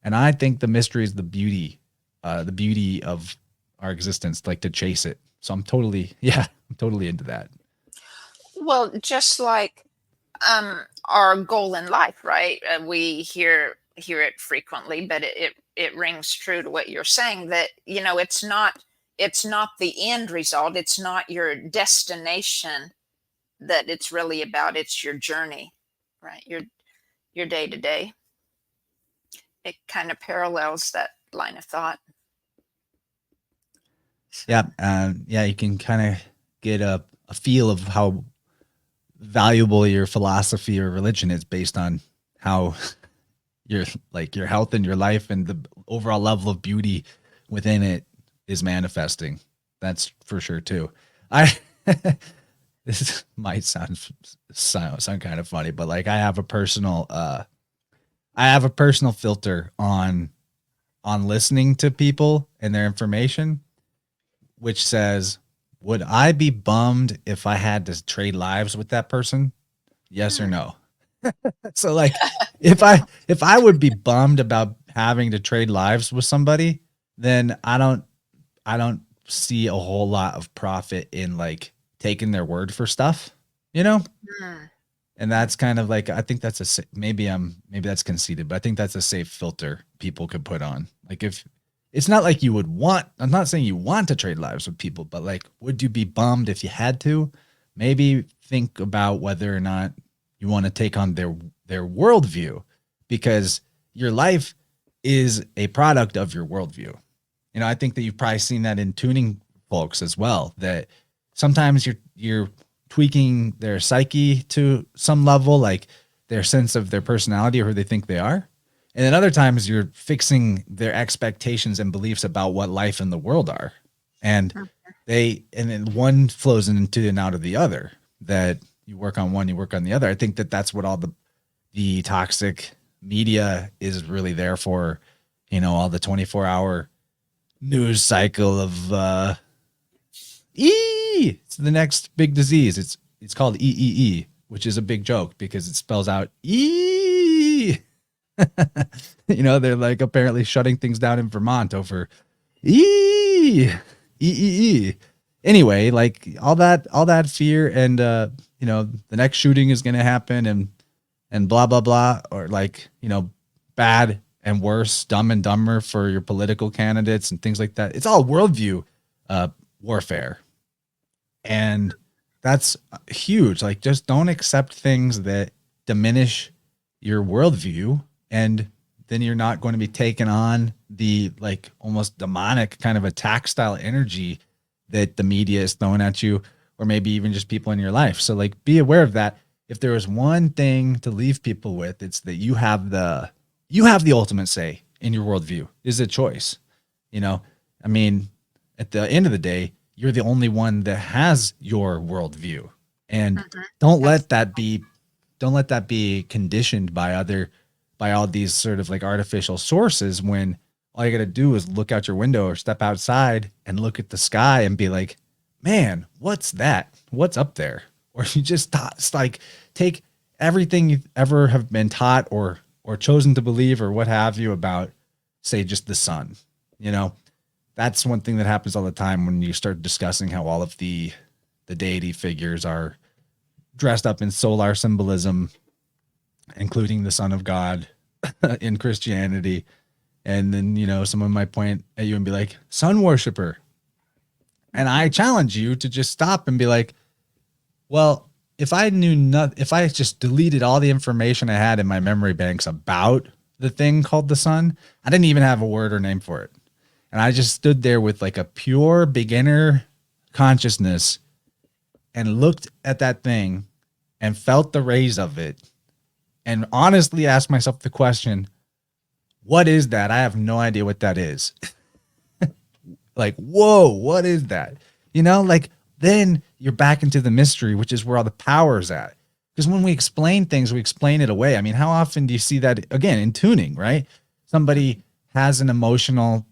And I think the mystery is the beauty of our existence, like to chase it. So I'm totally into that. Well, just like our goal in life, right? We hear it frequently, but it rings true to what you're saying, that it's not the end result, it's not your destination that it's really about, it's your journey. right. Your day to day. It kind of parallels that line of thought. So, Yeah, you can kind of get a feel of how valuable your philosophy or religion is based on how your your health and your life and the overall level of beauty within it is manifesting. That's for sure too. I might sound kind of funny, but like I have a personal filter on listening to people and their information, which says, would I be bummed if I had to trade lives with that person? Yes or no? So like if I would be bummed about having to trade lives with somebody, then I don't see a whole lot of profit in like taking their word for stuff, you know? And that's kind of like, I think that's maybe that's conceited, but I think that's a safe filter people could put on. Like if it's not like you would want, I'm not saying you want to trade lives with people, but like, would you be bummed if you had to? Maybe think about whether or not you want to take on their worldview, because your life is a product of your worldview. You know, I think that you've probably seen that in tuning folks as well, that sometimes you're tweaking their psyche to some level, like their sense of their personality or who they think they are. And then other times you're fixing their expectations and beliefs about what life and the world are. And then one flows into and out of the other, that you work on one, you work on the other. I think that that's what all the toxic media is really there for, you know, all the 24-hour news cycle of it's the next big disease. It's called EEE, which is a big joke because it spells out E. You know, they're like apparently shutting things down in Vermont over E. Anyway, like all that fear and you know, the next shooting is going to happen and blah blah blah, or like, you know, bad and worse, dumb and dumber for your political candidates and things like that. It's all worldview warfare. And that's huge. Like, just don't accept things that diminish your worldview, and then you're not going to be taking on the like almost demonic kind of attack style energy that the media is throwing at you, or maybe even just people in your life. So like, be aware of that. If there was one thing to leave people with, it's that you have the ultimate say in your worldview. Is a choice. You know, I mean, at the end of the day, you're the only one that has your worldview, and don't let that be conditioned by all these sort of like artificial sources, when all you got to do is look out your window or step outside and look at the sky and be like, man, what's that? What's up there? Or you just like take everything you ever have been taught or chosen to believe or what have you about, say, just the sun. You know, that's one thing that happens all the time when you start discussing how all of the deity figures are dressed up in solar symbolism, including the Son of God in Christianity. And then, you know, someone might point at you and be like, sun worshiper. And I challenge you to just stop and be like, well, if I just deleted all the information I had in my memory banks about the thing called the sun, I didn't even have a word or name for it. And I just stood there with like a pure beginner consciousness and looked at that thing and felt the rays of it and honestly asked myself the question, what is that? I have no idea what that is. Like, whoa, what is that? You know, like then you're back into the mystery, which is where all the power is at. Because when we explain things, we explain it away. I mean, how often do you see that again in tuning, right? Somebody has an emotional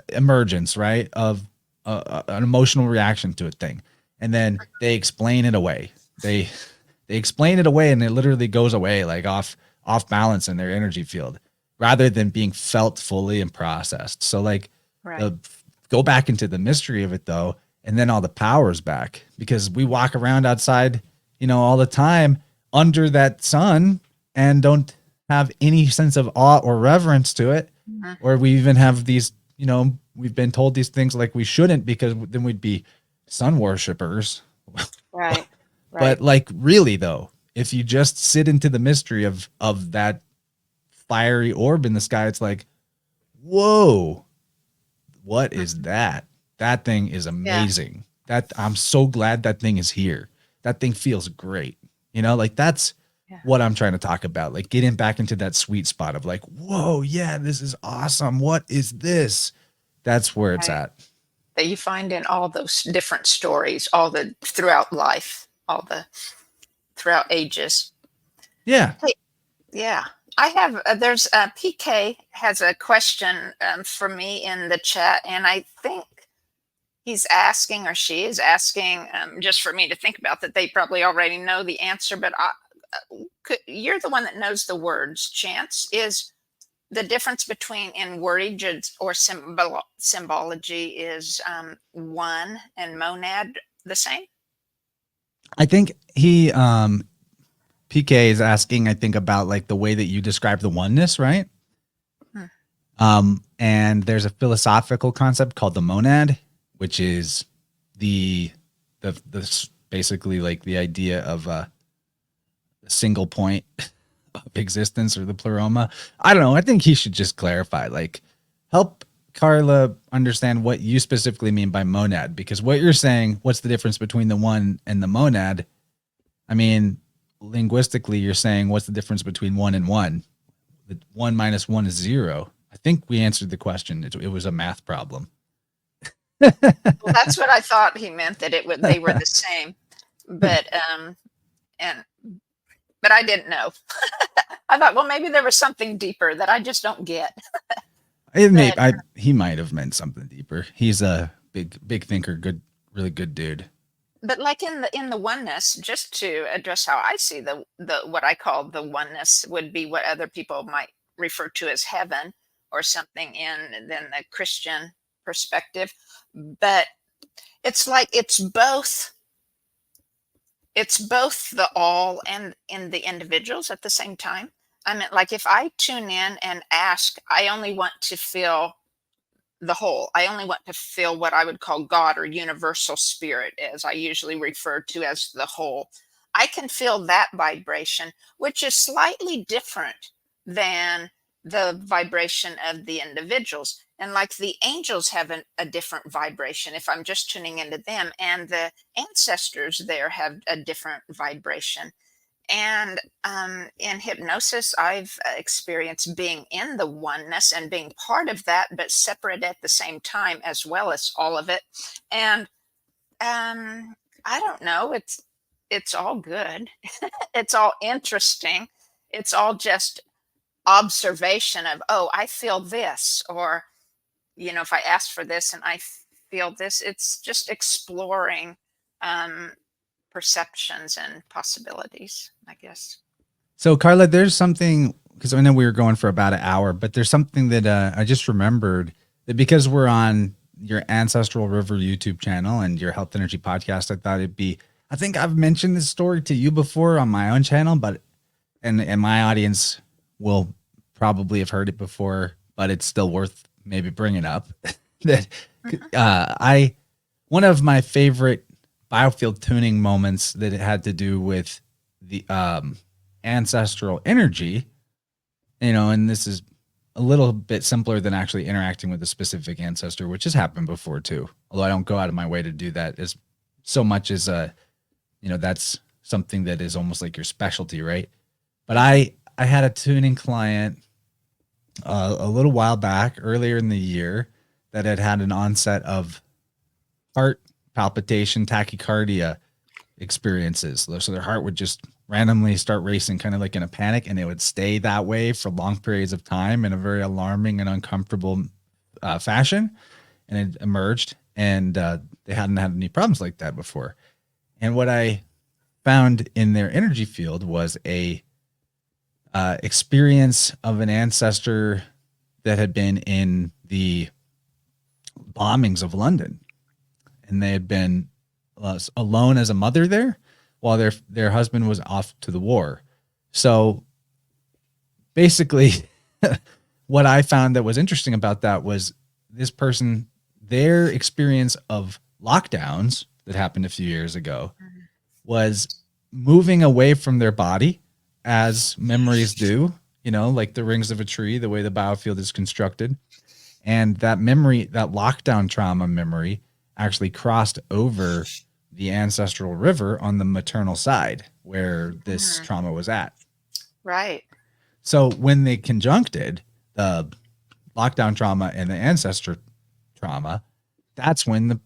emergence, right? Of an emotional reaction to a thing. And then they explain it away. They explain it away and it literally goes away like off balance in their energy field rather than being felt fully and processed. So like go back into the mystery of it though. And then all the power's back, because we walk around outside, you know, all the time under that sun and don't have any sense of awe or reverence to it. Or we even have these, you know, we've been told these things like we shouldn't, because then we'd be sun worshipers. Right. But like really though, if you just sit into the mystery of that fiery orb in the sky, it's like, whoa, what is that? That thing is amazing. That I'm so glad that thing is here. That thing feels great. You know, like that's what I'm trying to talk about. Like getting back into that sweet spot of like, whoa, yeah, this is awesome. What is this? That's where it's at. That you find in all those different stories, all the throughout life, all the throughout ages. Yeah. Hey, yeah. I have, there's PK has a question for me in the chat, and I think he's asking, or she is asking, just for me to think about, that they probably already know the answer, but you're the one that knows the words. Chance, is the difference between in wordage or symbology is one and monad the same? I think he PK is asking, I think, about like the way that you describe the oneness, right? And there's a philosophical concept called the monad, which is the basically like the idea of a single point of existence, or the pleroma. I don't know. I think he should just clarify, like help Carla understand what you specifically mean by monad, because what you're saying, what's the difference between the one and the monad? I mean, linguistically, you're saying what's the difference between one and one? The 1 minus 1 is 0. I think we answered the question. It was a math problem. Well, that's what I thought he meant, that they were the same, but I didn't know. I thought, well, maybe there was something deeper that I just don't get. He might have meant something deeper. He's a big thinker, really good dude. But like in the oneness, just to address how I see the what I call the oneness would be what other people might refer to as heaven or something in then the Christian perspective. But it's like it's both the all and in the individuals at the same time. I mean, like if I tune in and ask, I only want to feel the whole. I only want to feel what I would call God or universal spirit, as I usually refer to as the whole. I can feel that vibration, which is slightly different than the vibration of the individuals. And like the angels have a different vibration if I'm just tuning into them, and the ancestors there have a different vibration. And in hypnosis, I've experienced being in the oneness and being part of that, but separate at the same time, as well as all of it. And I don't know. It's all good. It's all interesting. It's all just observation of, oh, I feel this, or if I ask for this and I feel this. It's just exploring perceptions and possibilities, I guess. So Carla, there's something, because I know we were going for about an hour, but there's something that I just remembered, that because we're on your Ancestral River YouTube channel and your Health Energy podcast, I think I've mentioned this story to you before on my own channel, but and my audience will probably have heard it before, but it's still worth maybe bringing up. That one of my favorite Biofield tuning moments that it had to do with the ancestral energy, and this is a little bit simpler than actually interacting with a specific ancestor, which has happened before too. Although I don't go out of my way to do that as so much as that's something that is almost like your specialty, right? But I had a tuning client a little while back, earlier in the year, that had an onset of heart palpitation, tachycardia experiences. So their heart would just randomly start racing, kind of like in a panic, and it would stay that way for long periods of time in a very alarming and uncomfortable fashion. And it emerged, and they hadn't had any problems like that before. And what I found in their energy field was a experience of an ancestor that had been in the bombings of London, and they had been alone as a mother there while their husband was off to the war. So basically what I found that was interesting about that was this person, their experience of lockdowns that happened a few years ago was moving away from their body as memories do, like the rings of a tree, the way the biofield is constructed. And that memory, that lockdown trauma memory, actually crossed over the ancestral river on the maternal side where this trauma was at. Right. So when they conjuncted the lockdown trauma and the ancestor trauma, that's when the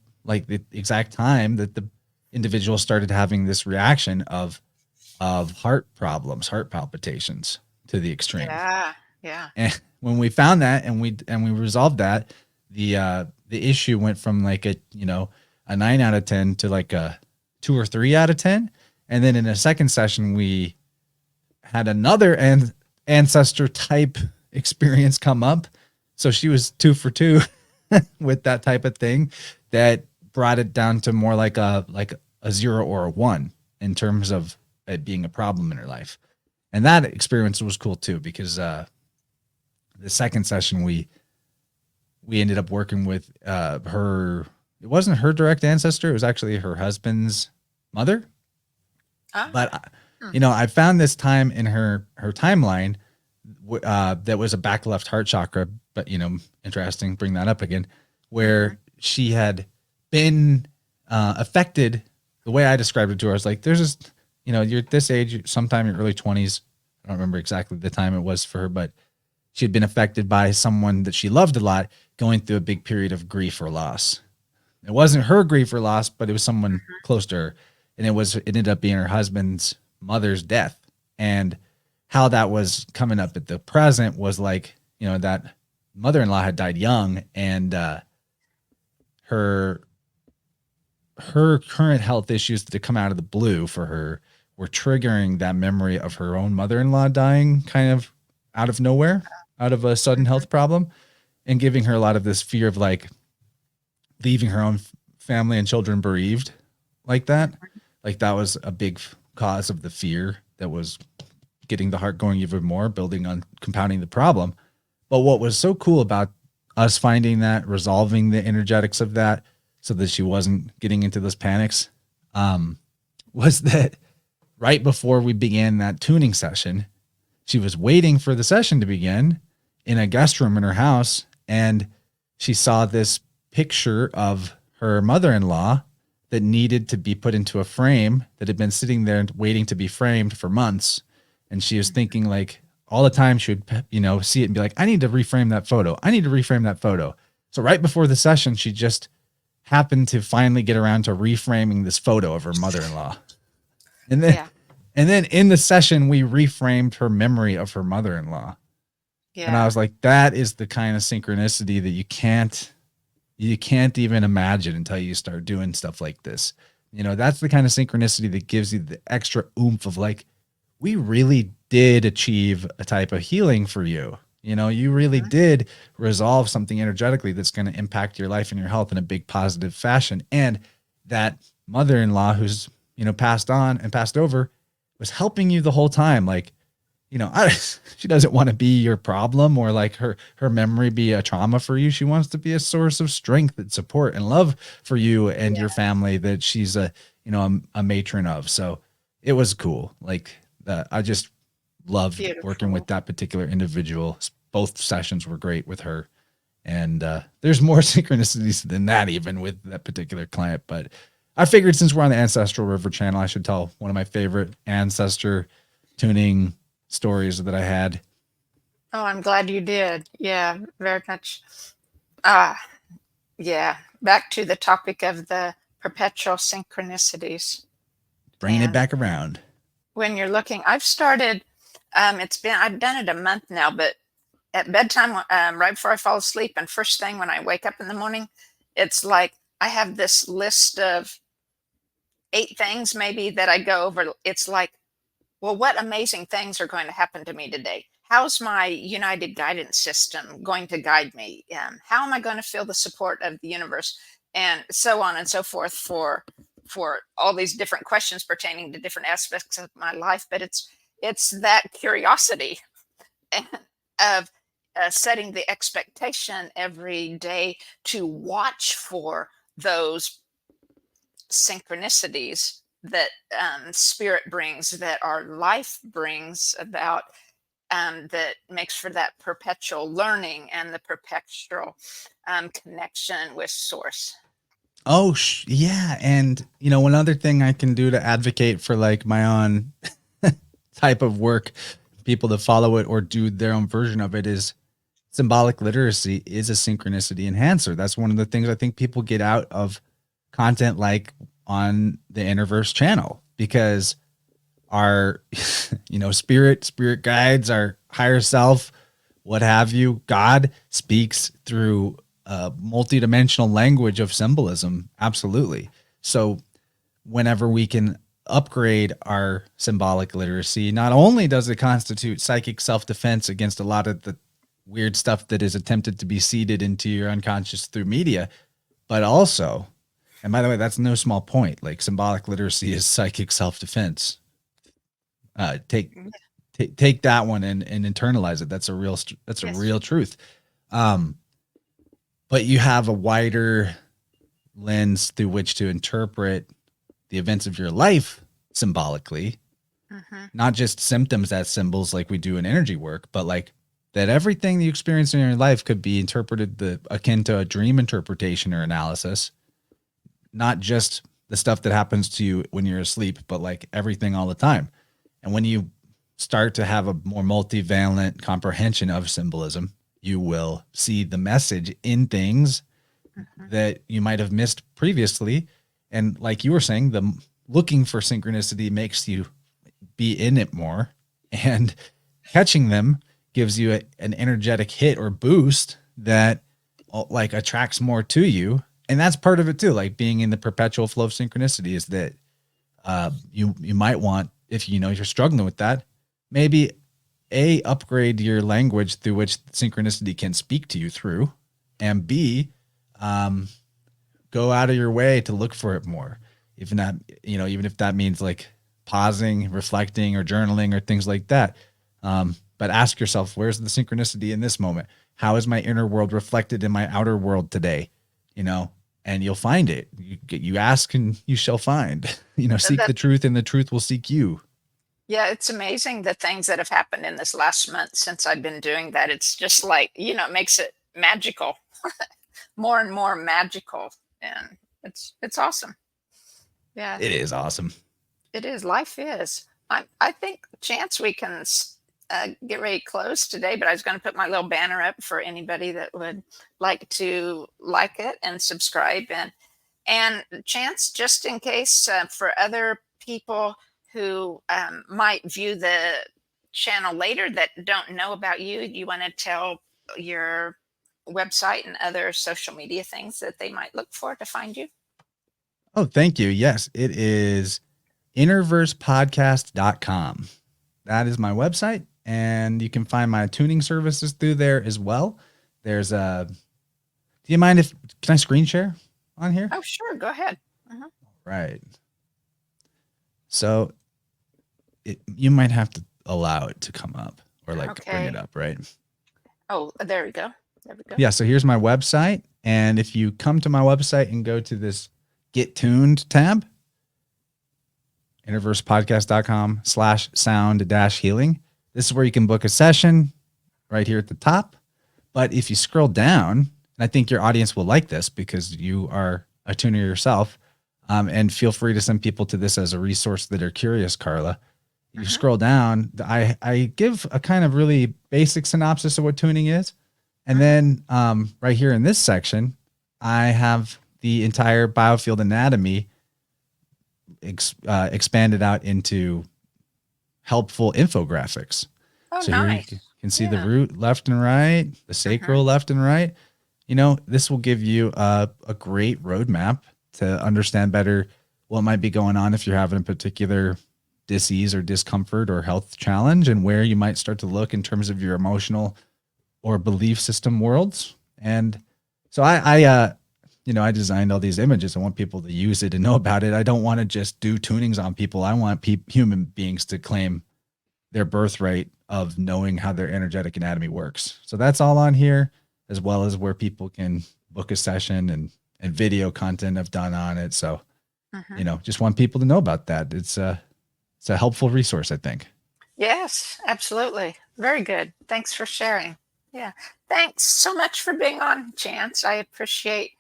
exact time that the individual started having this reaction of heart problems, heart palpitations to the extreme. Yeah. Yeah. And when we found that and we resolved that, the issue went from like a 9 out of 10 to like a 2 or 3 out of 10. And then in a second session, we had another ancestor type experience come up. So she was 2 for 2 with that type of thing that brought it down to more like a 0 or a 1 in terms of it being a problem in her life. And that experience was cool too, because the second session we ended up working with her. It wasn't her direct ancestor. It was actually her husband's mother. But I found this time in her timeline that was a back left heart chakra. But interesting, bring that up again, where she had been affected. The way I described it to her, I was like, "There's this, you're at this age, sometime in your early 20s. I don't remember exactly the time it was for her, but she had been affected by someone that she loved a lot, going through a big period of grief or loss. It wasn't her grief or loss, but it was someone close to her, and it ended up being her husband's mother's death. And how that was coming up at the present was like, that mother-in-law had died young, and her current health issues that come out of the blue for her were triggering that memory of her own mother-in-law dying kind of out of nowhere, out of a sudden health problem, and giving her a lot of this fear of like leaving her own family and children bereaved like that. Like that was a big cause of the fear that was getting the heart going even more, building on compounding the problem. But what was so cool about us finding that, resolving the energetics of that so that she wasn't getting into those panics, was that right before we began that tuning session, she was waiting for the session to begin in a guest room in her house, and she saw this picture of her mother-in-law that needed to be put into a frame that had been sitting there waiting to be framed for months. And she was thinking like all the time she would, see it and be like, I need to reframe that photo. I need to reframe that photo. So right before the session, she just happened to finally get around to reframing this photo of her mother-in-law. And then in the session, we reframed her memory of her mother-in-law. Yeah. And I was like, that is the kind of synchronicity that you can't even imagine until you start doing stuff like this. That's the kind of synchronicity that gives you the extra oomph of like, we really did achieve a type of healing for you. You really did resolve something energetically that's going to impact your life and your health in a big positive fashion. And that mother-in-law who's, passed on and passed over was helping you the whole time. Like, she doesn't want to be your problem or like her memory be a trauma for you. She wants to be a source of strength and support and love for you and your family that she's a matron of. So it was cool. Like I just loved working with that particular individual. Both sessions were great with her. And there's more synchronicities than that even with that particular client. But I figured since we're on the Ancestral River channel, I should tell one of my favorite ancestor tuning stories that I had. Oh, I'm glad you did. Yeah, very much. Yeah. Back to the topic of the perpetual synchronicities. Bringing it back around. When you're looking, I've started, I've done it a month now, but at bedtime, right before I fall asleep and first thing when I wake up in the morning, it's like I have this list of 8 things maybe that I go over. It's like, well, what amazing things are going to happen to me today? How's my united guidance system going to guide me? How am I going to feel the support of the universe? And so on and so forth for all these different questions pertaining to different aspects of my life. But it's that curiosity of setting the expectation every day to watch for those synchronicities that spirit brings, that our life brings about, that makes for that perpetual learning and the perpetual connection with source. Oh, yeah. And, one other thing I can do to advocate for like my own type of work, people to follow it or do their own version of it, is symbolic literacy is a synchronicity enhancer. That's one of the things I think people get out of content like on the InnerVerse channel, because our, spirit guides, our higher self, what have you, God speaks through a multidimensional language of symbolism. Absolutely. So whenever we can upgrade our symbolic literacy, not only does it constitute psychic self-defense against a lot of the weird stuff that is attempted to be seeded into your unconscious through media, but also, and by the way, that's no small point, like symbolic literacy is psychic self-defense. Take that one and internalize it. That's a real truth. But you have a wider lens through which to interpret the events of your life symbolically, not just symptoms as symbols like we do in energy work, but like that everything you experience in your life could be interpreted akin to a dream interpretation or analysis, not just the stuff that happens to you when you're asleep, but like everything all the time. And when you start to have a more multivalent comprehension of symbolism, you will see the message in things that you might have missed previously. And like you were saying, the looking for synchronicity makes you be in it more, and catching them gives you an energetic hit or boost that like attracts more to you. And that's part of it too. Like being in the perpetual flow of synchronicity is that you might want, if you're struggling with that, maybe upgrade your language through which synchronicity can speak to you through, and B, go out of your way to look for it more. Even if that means like pausing, reflecting, or journaling or things like that. But ask yourself, where's the synchronicity in this moment? How is my inner world reflected in my outer world today? And you'll find it. You ask and you shall find. Seek the truth and the truth will seek you. Yeah, it's amazing the things that have happened in this last month since I've been doing that. It's just like, it makes it magical, more and more magical. And it's awesome. Yeah. It is awesome. It is. Life is. I think, Chance, we can get ready to close today, but I was going to put my little banner up for anybody that would like to like it and subscribe. And Chance, just in case for other people who might view the channel later that don't know about you, you want to tell your website and other social media things that they might look for to find you? Oh, thank you. Yes, it is InnerVersePodcast.com. That is my website, and you can find my tuning services through there as well. There's do you mind can I screen share on here? Oh, sure. Go ahead. Right. So you might have to allow it to come up or bring it up, right? Oh, there we go. Yeah. So here's my website. And if you come to my website and go to this Get Tuned tab, InnerVersePodcast.com/sound-healing. This is where you can book a session right here at the top. But if you scroll down, and I think your audience will like this because you are a tuner yourself, and feel free to send people to this as a resource that are curious, Carla. You scroll down, I give a kind of really basic synopsis of what tuning is. And then right here in this section, I have the entire biofield anatomy expanded out into helpful infographics. Oh, so nice. Here you can see the root left and right, the sacral left and right. This will give you a great roadmap to understand better what might be going on if you're having a particular disease or discomfort or health challenge, and where you might start to look in terms of your emotional or belief system worlds. And so I designed all these images. I want people to use it and know about it. I don't want to just do tunings on people. I want human beings to claim their birthright of knowing how their energetic anatomy works. So that's all on here, as well as where people can book a session and video content I've done on it. So just want people to know about that. It's a helpful resource, I think. Yes, absolutely. Very good. Thanks for sharing. Yeah. Thanks so much for being on, Chance. I appreciate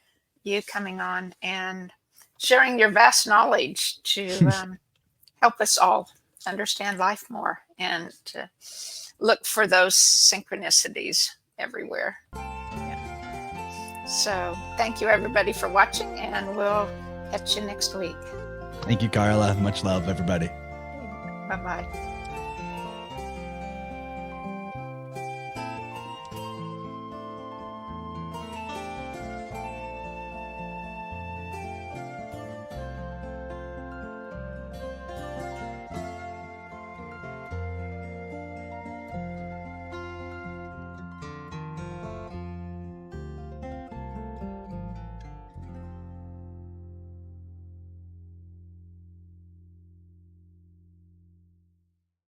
you coming on and sharing your vast knowledge to help us all understand life more and to look for those synchronicities everywhere. Yeah. So thank you, everybody, for watching, and we'll catch you next week. Thank you, Carla. Much love, everybody. Bye-bye.